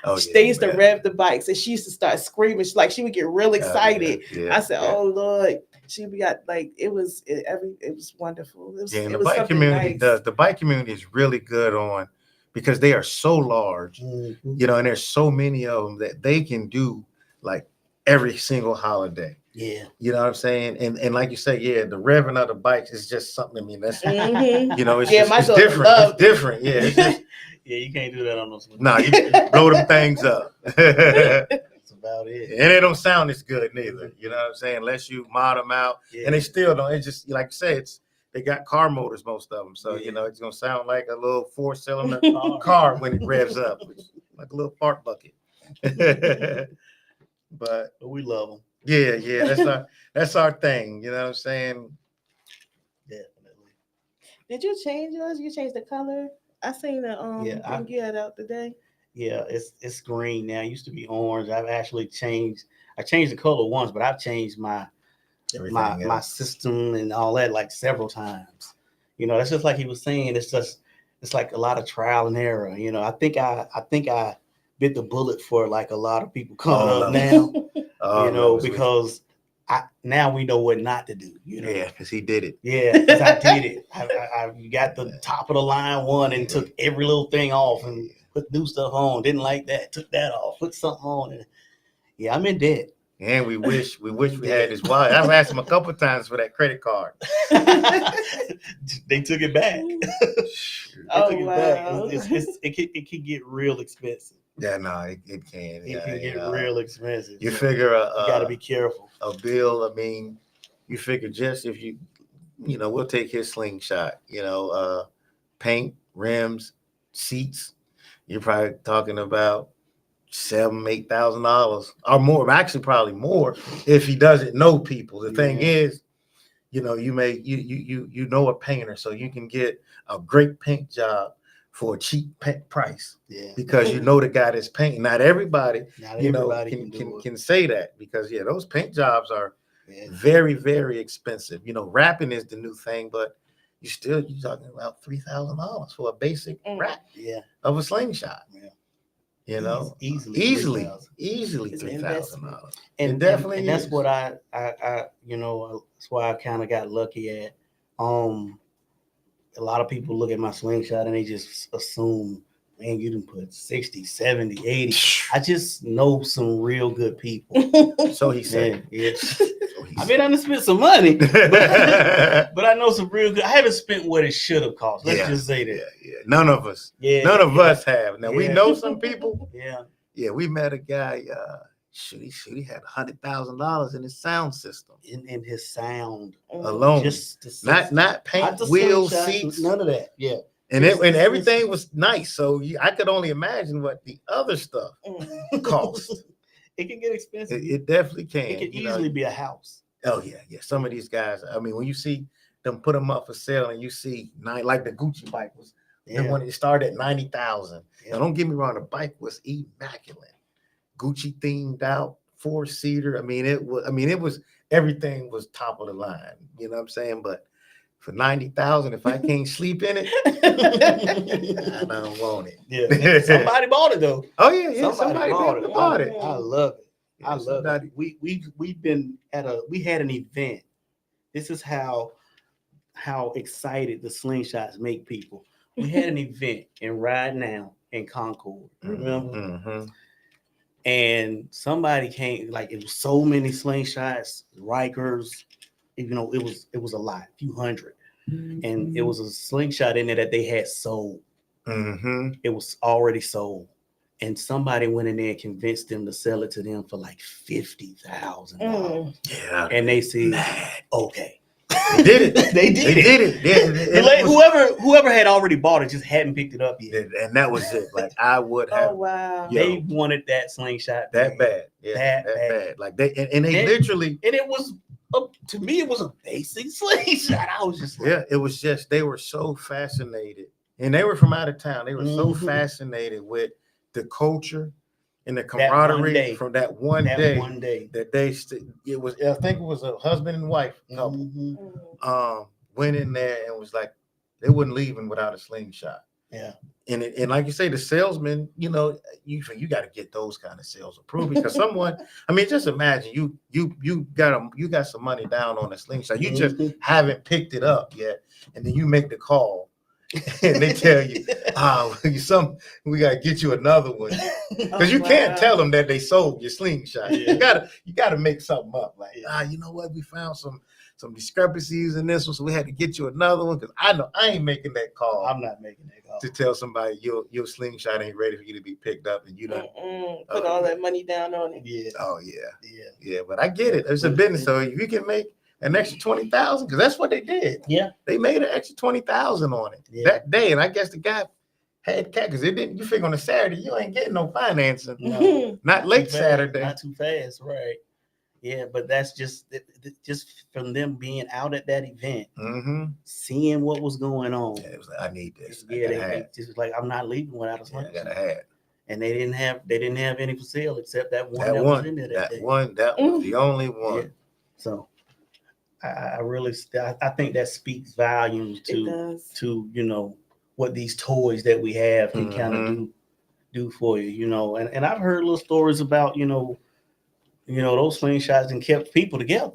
[SPEAKER 2] Oh, yeah,
[SPEAKER 1] they used to
[SPEAKER 2] man.
[SPEAKER 1] rev the bikes and she used to start screaming. She would get real excited.
[SPEAKER 2] Yeah,
[SPEAKER 1] I said,
[SPEAKER 2] yeah.
[SPEAKER 1] "Oh Lord!" it was wonderful.
[SPEAKER 2] Yeah, and
[SPEAKER 1] It
[SPEAKER 2] the
[SPEAKER 1] was
[SPEAKER 2] bike
[SPEAKER 1] something
[SPEAKER 2] community
[SPEAKER 1] nice.
[SPEAKER 2] the bike community is really good on because they are so large,
[SPEAKER 3] Mhm.
[SPEAKER 2] and there's so many of them that they can do like every single holiday.
[SPEAKER 3] Yeah.
[SPEAKER 2] You know what I'm saying? And like you say, yeah, the revving of the bikes is just something. I mean, that's
[SPEAKER 1] Mhm.
[SPEAKER 2] it's
[SPEAKER 1] Yeah,
[SPEAKER 2] just
[SPEAKER 1] my
[SPEAKER 2] it's
[SPEAKER 1] daughter
[SPEAKER 2] different.
[SPEAKER 1] loved
[SPEAKER 2] It's different. Yeah, it's just
[SPEAKER 3] Yeah, you can't do that on those.
[SPEAKER 2] no, you blow them things up. And
[SPEAKER 3] That's about it.
[SPEAKER 2] they don't sound as good neither. You know what I'm saying? Unless you mod them out.
[SPEAKER 3] Yeah.
[SPEAKER 2] And they still don't. It's just like you say, they got car motors, most of them. So
[SPEAKER 3] Yeah.
[SPEAKER 2] it's gonna sound like a little 4-cylinder
[SPEAKER 3] Car.
[SPEAKER 2] car when it revs up, like a little fart bucket. But
[SPEAKER 3] We love them.
[SPEAKER 2] yeah, that's our thing. You know what I'm saying?
[SPEAKER 3] Definitely.
[SPEAKER 1] Did you change yours? You changed the color? I seen the
[SPEAKER 3] Yeah,
[SPEAKER 1] thing you had out today.
[SPEAKER 3] Yeah, it's green now. It used to be orange. I've actually changed. I changed the color once, but I've changed my
[SPEAKER 2] Everything
[SPEAKER 3] my
[SPEAKER 2] else.
[SPEAKER 3] system and all that like several times. That's just like he was saying. It's like a lot of trial and error. I think I bit the bullet for like a lot of people coming
[SPEAKER 2] All
[SPEAKER 3] up
[SPEAKER 2] of
[SPEAKER 3] now.
[SPEAKER 2] All of us,
[SPEAKER 3] Because now we know what not to do.
[SPEAKER 2] yeah, because he did it.
[SPEAKER 3] Yeah, because I did it. I got the top of the line one and took every little thing off and put new stuff on. Didn't like that. Took that off. Put something on. And yeah, I'm in debt.
[SPEAKER 2] And we wish we had his wallet. I've asked him a couple of times for that credit card.
[SPEAKER 3] They took it back.
[SPEAKER 1] Oh,
[SPEAKER 3] They took it
[SPEAKER 1] wow.
[SPEAKER 3] back. It can get real expensive.
[SPEAKER 2] Yeah, no, it can.
[SPEAKER 3] It can get real expensive.
[SPEAKER 2] You
[SPEAKER 3] So
[SPEAKER 2] figure
[SPEAKER 3] you got to be careful.
[SPEAKER 2] a bill. I mean, you figure just if we'll take his slingshot. Paint, rims, seats. You're probably talking about $7,000-8,000 or more. Actually, probably more if he doesn't know people. The thing is, you may you know a painter, so you can get a great paint job for a cheap price.
[SPEAKER 3] Yeah,
[SPEAKER 2] Because the guy that's painting. Not everybody, can say that because those paint jobs are very, very expensive. Wrapping is the new thing, but you're talking about $3,000 for a basic wrap of a slingshot.
[SPEAKER 3] Yeah.
[SPEAKER 2] Easily
[SPEAKER 1] It's an
[SPEAKER 2] $3,000.
[SPEAKER 3] And
[SPEAKER 2] definitely
[SPEAKER 3] that's
[SPEAKER 2] is.
[SPEAKER 3] what I that's why I kind of got lucky at. A lot of people look at my slingshot and they just assume, man, you done put 60, 70, 80. I just know some real good people.
[SPEAKER 2] So he said.
[SPEAKER 3] Yeah. I mean, I done spent some money, but I know some real good. I haven't spent what it should have cost. Let's just say that.
[SPEAKER 2] Yeah. None of us.
[SPEAKER 3] Yeah.
[SPEAKER 2] None of us have. Now we
[SPEAKER 3] Yeah.
[SPEAKER 2] know some people.
[SPEAKER 3] Yeah.
[SPEAKER 2] Yeah, we met a guy. He had $100,000 in his sound system.
[SPEAKER 3] In his sound
[SPEAKER 2] Alone.
[SPEAKER 3] Just
[SPEAKER 2] not paint, wheels, seats,
[SPEAKER 3] none of that. Yeah.
[SPEAKER 2] And everything was nice. So I could only imagine what the other stuff cost.
[SPEAKER 3] It can get expensive.
[SPEAKER 2] It definitely can.
[SPEAKER 3] It can easily be a house.
[SPEAKER 2] Oh yeah. Some of these guys. I mean, when you see them put them up for sale, and you see like the Gucci bike was. And when it started at 90,000. Now, don't get me wrong, the bike was immaculate, Gucci themed out, 4-seater. I mean, it was everything was top of the line. You know what I'm saying? But for 90,000, if I can't sleep in it, I don't want it.
[SPEAKER 3] Yeah, somebody bought it though.
[SPEAKER 2] Oh yeah, somebody bought it.
[SPEAKER 3] I love it.
[SPEAKER 2] Yeah,
[SPEAKER 3] I love it. We've been we had an event. This is how excited the slingshots make people. We had an event in Ride Now in Concord, remember?
[SPEAKER 2] Mm-hmm.
[SPEAKER 3] And somebody came, like it was so many slingshots, Rikers, it was a lot, a few hundred. And it was a slingshot in there that they had sold.
[SPEAKER 2] Mm-hmm.
[SPEAKER 3] It was already sold. And somebody went in there and convinced them to sell it to them for like $50,000.
[SPEAKER 2] Yeah.
[SPEAKER 3] And they said,
[SPEAKER 2] Mad.
[SPEAKER 3] okay.
[SPEAKER 2] They did it.
[SPEAKER 3] They
[SPEAKER 2] They
[SPEAKER 3] did it.
[SPEAKER 2] did it. Yeah,
[SPEAKER 3] The whoever had already bought it just hadn't picked it up yet.
[SPEAKER 2] and that was it. Like I would
[SPEAKER 1] Oh
[SPEAKER 2] have
[SPEAKER 1] wow.
[SPEAKER 2] Yeah.
[SPEAKER 3] They wanted that slingshot
[SPEAKER 2] that bad. Yeah,
[SPEAKER 3] That
[SPEAKER 2] that
[SPEAKER 3] bad.
[SPEAKER 2] bad. Like they and they
[SPEAKER 3] And-
[SPEAKER 2] literally.
[SPEAKER 3] And it was to me, it was a basic slingshot. I was just like,
[SPEAKER 2] Yeah, it was just they were so fascinated, and they were from out of town. They were so
[SPEAKER 3] Mhm.
[SPEAKER 2] fascinated with the culture and the
[SPEAKER 3] one
[SPEAKER 2] camaraderie
[SPEAKER 3] day.
[SPEAKER 2] from that one
[SPEAKER 3] that
[SPEAKER 2] day
[SPEAKER 3] one day.
[SPEAKER 2] that it was. I think it was a husband and wife couple.
[SPEAKER 3] Mhm.
[SPEAKER 2] Went in there and was like, they wouldn't leave him without a slingshot.
[SPEAKER 3] Yeah.
[SPEAKER 2] And like you say, the salesman, you got to get those kind of sales approved because someone, I mean, just imagine you got some money down on a slingshot. You just
[SPEAKER 3] Mhm.
[SPEAKER 2] haven't picked it up yet, and then you make the call, and they tell you, we got to get you another one because you can't tell them that they sold your slingshot.
[SPEAKER 3] Yeah.
[SPEAKER 2] You gotta make something up like,
[SPEAKER 3] Yeah.
[SPEAKER 2] you know what, we found some discrepancies in this one, so we had to get you another one because I know I ain't making that call.
[SPEAKER 3] I'm not making that call.
[SPEAKER 2] To tell somebody your slingshot ain't ready for you to be picked up and you don't.
[SPEAKER 1] Put all that money down on it.
[SPEAKER 3] Yeah.
[SPEAKER 2] Oh yeah,
[SPEAKER 3] Yeah.
[SPEAKER 2] yeah. But I get it. It's a business, so if you can make an extra 20,000, because that's what they did.
[SPEAKER 3] Yeah.
[SPEAKER 2] They made an extra 20,000 on it that day, and I guess the guy had cash because it didn't. You figure on a Saturday you ain't getting no financing.
[SPEAKER 3] No.
[SPEAKER 2] Not late
[SPEAKER 3] too fast,
[SPEAKER 2] Saturday.
[SPEAKER 3] Not too fast, right? Yeah, but that's just from them being out at that event,
[SPEAKER 2] Mm-hmm.
[SPEAKER 3] seeing what was going on.
[SPEAKER 2] Yeah, it was like, I need this.
[SPEAKER 3] Yeah, they just was like, I'm not leaving without a
[SPEAKER 2] I
[SPEAKER 3] slingshot.
[SPEAKER 2] gotta have.
[SPEAKER 3] And they didn't have any for sale except that one
[SPEAKER 2] That
[SPEAKER 3] was
[SPEAKER 2] one.
[SPEAKER 3] in there
[SPEAKER 2] That
[SPEAKER 3] day.
[SPEAKER 2] one. That was the only one.
[SPEAKER 3] Yeah. So I really I think that speaks volumes
[SPEAKER 1] It does.
[SPEAKER 3] to what these toys that we have can kind
[SPEAKER 2] Mm-hmm.
[SPEAKER 3] of do for you, and I've heard little stories about those slingshots and kept people together.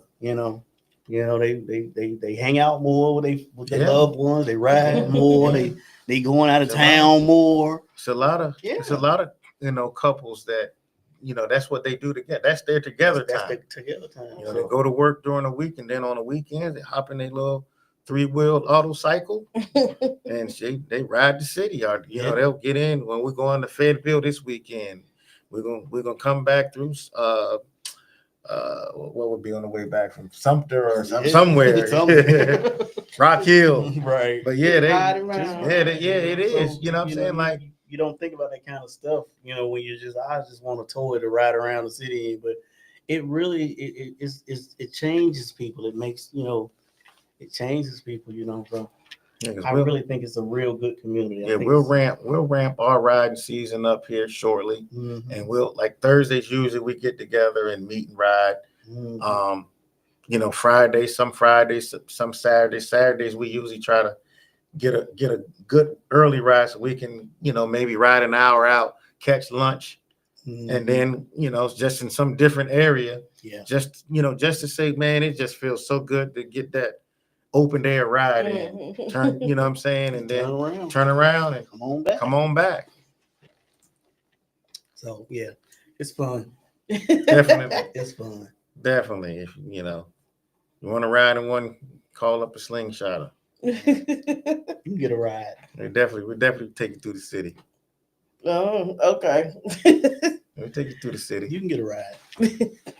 [SPEAKER 3] They hang out more with their
[SPEAKER 2] Yeah.
[SPEAKER 3] loved ones. They ride more.
[SPEAKER 2] Yeah.
[SPEAKER 3] They going out of
[SPEAKER 2] It's a
[SPEAKER 3] town more.
[SPEAKER 2] It's a lot of couples that that's what they do together. That's their together
[SPEAKER 3] That's
[SPEAKER 2] time.
[SPEAKER 3] the together time.
[SPEAKER 2] They
[SPEAKER 3] So,
[SPEAKER 2] go to work during the week, and then on the weekends they hop in their little 3-wheeled auto cycle and they ride the city. Or
[SPEAKER 3] Yeah.
[SPEAKER 2] they'll get in when we're going to Fayetteville this weekend. We're gonna come back through what would be on the way back from Sumter or
[SPEAKER 3] Yeah.
[SPEAKER 2] somewhere.
[SPEAKER 3] Somewhere.
[SPEAKER 2] Rock Hill.
[SPEAKER 3] right.
[SPEAKER 2] But yeah,
[SPEAKER 1] Ride around.
[SPEAKER 2] it is.
[SPEAKER 3] So,
[SPEAKER 2] You know what I'm saying? Like,
[SPEAKER 3] you don't think about that kind of stuff, when I just want a toy to ride around the city in, but it really it changes people. It makes it changes people. So
[SPEAKER 2] yeah, 'cause
[SPEAKER 3] I really think it's a real good community. I
[SPEAKER 2] yeah,
[SPEAKER 3] think
[SPEAKER 2] we'll ramp our riding season up here shortly,
[SPEAKER 3] Mhm.
[SPEAKER 2] and we'll like Thursdays usually we get together and meet and ride.
[SPEAKER 3] Mhm.
[SPEAKER 2] Fridays, some Saturdays we usually try to get a good early ride so we can maybe ride an hour out, catch lunch, and then just in some different area,
[SPEAKER 3] yeah,
[SPEAKER 2] just to say, man, it just feels so good to get that open air ride in. Turn, you know what I'm saying, and then turn around and
[SPEAKER 3] come on back.
[SPEAKER 2] come on back.
[SPEAKER 3] So yeah, it's fun.
[SPEAKER 2] Definitely.
[SPEAKER 3] It's fun.
[SPEAKER 2] Definitely. If you want to ride in one, call up a slingshotter.
[SPEAKER 3] You can get a ride.
[SPEAKER 2] We definitely take you through the city.
[SPEAKER 1] Oh, okay.
[SPEAKER 2] We take you through the city.
[SPEAKER 3] You can get a ride.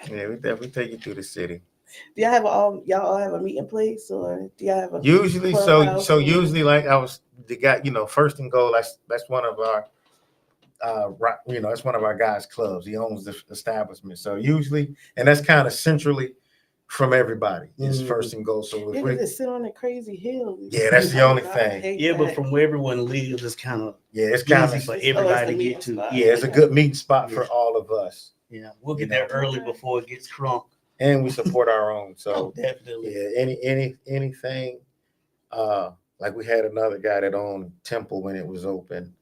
[SPEAKER 2] Yeah, we definitely take you through the city.
[SPEAKER 1] Do y'all all have a meeting place, or do y'all have a
[SPEAKER 2] Usually,
[SPEAKER 1] clubhouse
[SPEAKER 2] so
[SPEAKER 1] or-
[SPEAKER 2] usually, like I was the guy, First and Goal. That's one of our, that's one of our guys' clubs. He owns the establishment. So usually, and that's kind of centrally from everybody. It's
[SPEAKER 3] Mhm.
[SPEAKER 2] First and Goal. So
[SPEAKER 1] Yeah,
[SPEAKER 2] if
[SPEAKER 1] 'cause
[SPEAKER 2] we,
[SPEAKER 1] it sit on a crazy hill.
[SPEAKER 2] Yeah, that's the only
[SPEAKER 1] I
[SPEAKER 2] thing.
[SPEAKER 1] hate
[SPEAKER 3] Yeah, but
[SPEAKER 1] that.
[SPEAKER 3] from where everyone lives, it's kind of
[SPEAKER 2] yeah, it's kind
[SPEAKER 3] easy
[SPEAKER 2] of
[SPEAKER 3] for
[SPEAKER 1] Oh, it's the
[SPEAKER 3] everybody to
[SPEAKER 1] meeting
[SPEAKER 3] get to.
[SPEAKER 1] spot.
[SPEAKER 2] yeah, it's a good meeting spot for
[SPEAKER 3] Yeah.
[SPEAKER 2] all of us,
[SPEAKER 3] Yeah, we'll
[SPEAKER 2] You
[SPEAKER 3] get there
[SPEAKER 2] know.
[SPEAKER 3] early before it gets crunk.
[SPEAKER 2] and we support our own. So
[SPEAKER 3] Oh, definitely.
[SPEAKER 2] yeah, anything. Like we had another guy that owned Temple when it was open.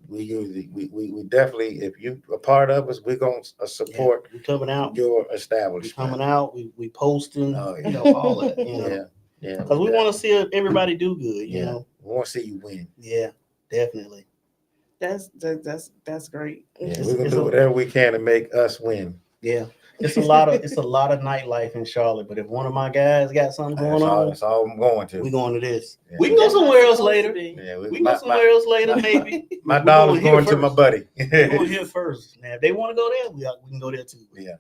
[SPEAKER 2] We usually we definitely, if you a part of us, we're gonna support
[SPEAKER 3] We coming out.
[SPEAKER 2] your
[SPEAKER 3] We
[SPEAKER 2] establishment.
[SPEAKER 3] coming out. We posting.
[SPEAKER 2] Oh, yeah.
[SPEAKER 3] All that.
[SPEAKER 2] Yeah,
[SPEAKER 3] Because we want to see everybody do good.
[SPEAKER 2] Yeah. We want to see you win.
[SPEAKER 3] Yeah, definitely.
[SPEAKER 1] That's great.
[SPEAKER 2] Yeah,
[SPEAKER 3] It's-
[SPEAKER 2] we're gonna
[SPEAKER 3] it's
[SPEAKER 2] do
[SPEAKER 3] a-
[SPEAKER 2] whatever we can to make us win.
[SPEAKER 3] Yeah. it's a lot of nightlife in Charlotte. But if one of my guys got something going on,
[SPEAKER 2] That's all I'm going to.
[SPEAKER 3] we going to this.
[SPEAKER 2] Yeah.
[SPEAKER 3] We can go
[SPEAKER 1] That's
[SPEAKER 3] somewhere
[SPEAKER 1] how
[SPEAKER 3] else
[SPEAKER 1] it's supposed to
[SPEAKER 3] later.
[SPEAKER 1] be.
[SPEAKER 2] Yeah,
[SPEAKER 3] We can go somewhere else later, maybe.
[SPEAKER 2] my
[SPEAKER 3] We
[SPEAKER 2] dollar's
[SPEAKER 3] here
[SPEAKER 2] going to my
[SPEAKER 3] first.
[SPEAKER 2] buddy.
[SPEAKER 3] We're going here first. Now, if they want to go there, we can go there too.
[SPEAKER 2] Yeah.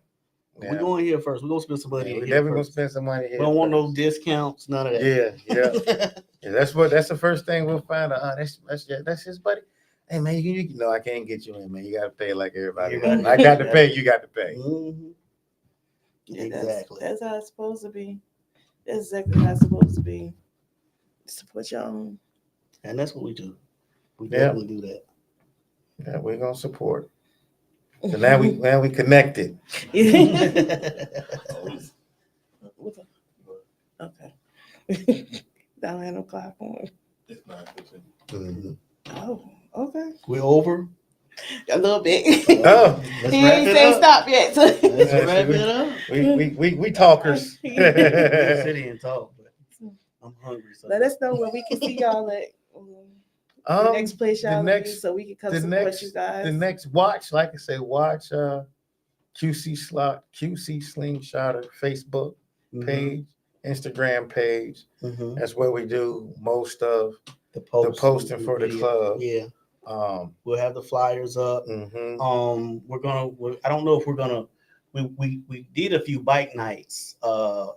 [SPEAKER 3] We're going here first. We're gonna spend some money.
[SPEAKER 2] Yeah, we
[SPEAKER 3] here
[SPEAKER 2] definitely gonna
[SPEAKER 3] first.
[SPEAKER 2] spend some money here.
[SPEAKER 3] We don't want no
[SPEAKER 2] first.
[SPEAKER 3] discounts, none of that.
[SPEAKER 2] Yeah. That's the first thing we'll find out. That's his buddy. Hey man, you know I can't get you in, man. You gotta pay like everybody.
[SPEAKER 3] Everybody.
[SPEAKER 2] I got to pay, you got to pay.
[SPEAKER 3] Mhm.
[SPEAKER 1] Yeah,
[SPEAKER 3] Exactly.
[SPEAKER 1] That's how it's supposed to be. That's exactly how it's supposed to be. Support your own.
[SPEAKER 3] And that's what we do. We
[SPEAKER 2] Yeah.
[SPEAKER 3] definitely do that.
[SPEAKER 2] Yeah, we're gonna support. So now we connected.
[SPEAKER 1] Okay. Don't have no clock on.
[SPEAKER 3] Mhm.
[SPEAKER 1] Oh, okay.
[SPEAKER 3] We're over.
[SPEAKER 1] A little bit.
[SPEAKER 2] Oh,
[SPEAKER 3] Let's
[SPEAKER 1] He
[SPEAKER 3] wrap
[SPEAKER 1] ain't
[SPEAKER 3] it
[SPEAKER 1] say
[SPEAKER 3] up.
[SPEAKER 1] stop yet.
[SPEAKER 3] Let's
[SPEAKER 2] Yeah,
[SPEAKER 3] wrap
[SPEAKER 2] see,
[SPEAKER 3] it up.
[SPEAKER 2] we talkers.
[SPEAKER 3] We can sit here and talk, but I'm hungry. So
[SPEAKER 1] Let us know where we can see y'all at. The next place y'all
[SPEAKER 2] the
[SPEAKER 1] be,
[SPEAKER 2] next
[SPEAKER 1] so we can come
[SPEAKER 2] the
[SPEAKER 1] support
[SPEAKER 2] next-
[SPEAKER 1] you guys.
[SPEAKER 2] the next watch, like I say, watch QC Slingshotter Facebook
[SPEAKER 3] Mhm.
[SPEAKER 2] page, Instagram page.
[SPEAKER 3] Mhm.
[SPEAKER 2] That's where we do most of
[SPEAKER 3] The
[SPEAKER 2] posting for the
[SPEAKER 3] video.
[SPEAKER 2] club.
[SPEAKER 3] Yeah,
[SPEAKER 2] um
[SPEAKER 3] we'll have the flyers up.
[SPEAKER 2] mhm.
[SPEAKER 3] I don't know if we're gonna. We did a few bike nights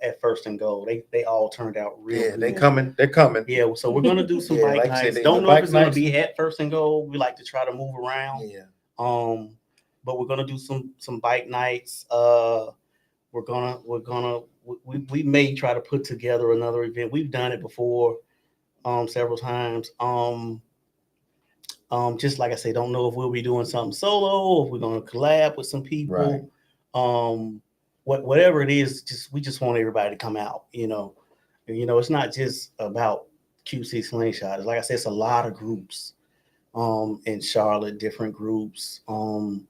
[SPEAKER 3] at First and Goal. They all turned out real
[SPEAKER 2] Yeah,
[SPEAKER 3] good.
[SPEAKER 2] they're coming.
[SPEAKER 3] Yeah, so we're gonna do some
[SPEAKER 2] Yeah,
[SPEAKER 3] bike
[SPEAKER 2] like I said,
[SPEAKER 3] nights.
[SPEAKER 2] the
[SPEAKER 3] Don't know
[SPEAKER 2] bike
[SPEAKER 3] if it's gonna
[SPEAKER 2] nights-
[SPEAKER 3] be at First and Goal. We like to try to move around.
[SPEAKER 2] Yeah.
[SPEAKER 3] But we're gonna do some bike nights. We may try to put together another event. We've done it before, several times. Just like I say, don't know if we'll be doing something solo, or if we're gonna collab with some people.
[SPEAKER 2] Right.
[SPEAKER 3] Whatever it is, we just want everybody to come out. It's not just about QC Slingshot. It's like I said, it's a lot of groups in Charlotte, different groups. And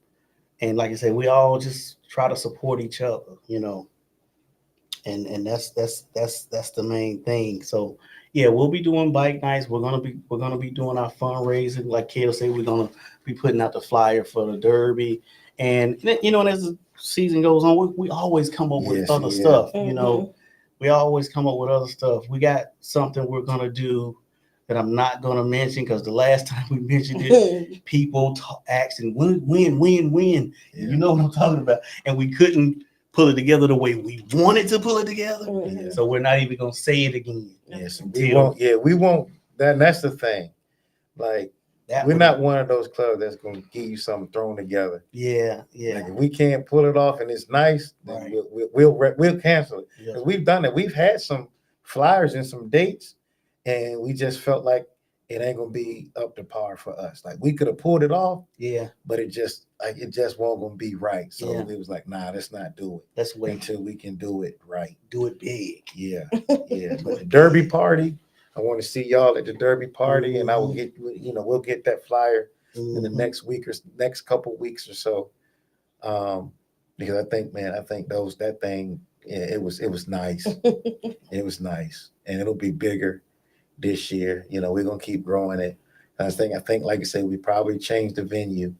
[SPEAKER 3] like I said, we all just try to support each other, and that's the main thing. So yeah, we'll be doing bike nights. We're gonna be doing our fundraising. Like Kale said, we're gonna be putting out the flyer for the Derby, and as the season goes on, we always come up with
[SPEAKER 2] Yes,
[SPEAKER 3] other
[SPEAKER 2] yeah.
[SPEAKER 3] stuff.
[SPEAKER 1] Mhm.
[SPEAKER 3] We always come up with other stuff. We got something we're gonna do that I'm not gonna mention because the last time we mentioned it, people asking when.
[SPEAKER 2] Yeah.
[SPEAKER 3] You know what I'm talking about, and we couldn't pull it together the way we wanted to pull it together.
[SPEAKER 1] Mhm.
[SPEAKER 3] So we're not even gonna say it again.
[SPEAKER 2] Yes,
[SPEAKER 3] Until
[SPEAKER 2] we won't. That's the thing. Like
[SPEAKER 3] that
[SPEAKER 2] we're
[SPEAKER 3] one-
[SPEAKER 2] not one of those clubs that's gonna give you something thrown together.
[SPEAKER 3] Yeah.
[SPEAKER 2] Like if we can't pull it off and it's nice, then
[SPEAKER 3] Right.
[SPEAKER 2] we'll cancel it.
[SPEAKER 3] Yeah.
[SPEAKER 2] 'Cause we've done it. We've had some flyers and some dates, and we just felt like it ain't gonna be up to par for us. Like we could have pulled it off,
[SPEAKER 3] Yeah.
[SPEAKER 2] but it just won't gonna be right. So
[SPEAKER 3] Yeah.
[SPEAKER 2] it was like, nah, let's not do it
[SPEAKER 3] Let's wait.
[SPEAKER 2] until we can do it right.
[SPEAKER 3] Do it big.
[SPEAKER 2] Yeah, yeah. But the Derby party, I want to see y'all at the Derby party, and I will get we'll get that flyer in the
[SPEAKER 3] Mhm.
[SPEAKER 2] next couple weeks or so. Because I think that thing, yeah, it was nice. It was nice, and it'll be bigger this year. We're gonna keep growing it. I think like I said, we probably change the venue,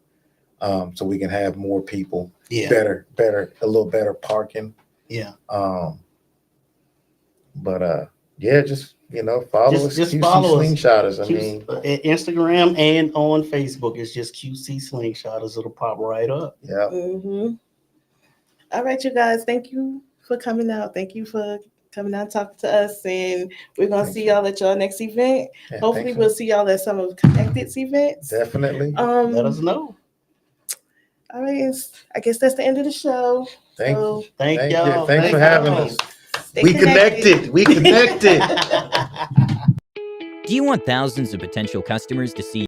[SPEAKER 2] so we can have more people,
[SPEAKER 3] Yeah.
[SPEAKER 2] better, a little better parking.
[SPEAKER 3] Yeah.
[SPEAKER 2] But yeah, just follow
[SPEAKER 3] Just-
[SPEAKER 2] us.
[SPEAKER 3] just
[SPEAKER 2] QC
[SPEAKER 3] follow us.
[SPEAKER 2] Slingshotters. I mean,
[SPEAKER 3] Instagram and on Facebook, it's just QC Slingshotters. It'll pop right up.
[SPEAKER 2] yeah.
[SPEAKER 1] Mhm. All right, you guys. Thank you for coming out. Thank you for coming out and talking to us. And we're gonna
[SPEAKER 2] Thank
[SPEAKER 1] see
[SPEAKER 2] you.
[SPEAKER 1] y'all at your next event.
[SPEAKER 2] Yeah,
[SPEAKER 1] Hopefully,
[SPEAKER 2] thanks.
[SPEAKER 1] we'll see y'all at some of Connected's events.
[SPEAKER 2] Definitely.
[SPEAKER 3] Let us know.
[SPEAKER 1] All right, I guess that's the end of the show.
[SPEAKER 2] Thank
[SPEAKER 1] So,
[SPEAKER 3] Thank
[SPEAKER 2] you.
[SPEAKER 3] y'all.
[SPEAKER 2] Thanks for
[SPEAKER 3] Thank
[SPEAKER 2] having
[SPEAKER 3] y'all.
[SPEAKER 2] us.
[SPEAKER 1] stay
[SPEAKER 2] We connected. We connected.
[SPEAKER 4] Do you want thousands of potential customers to see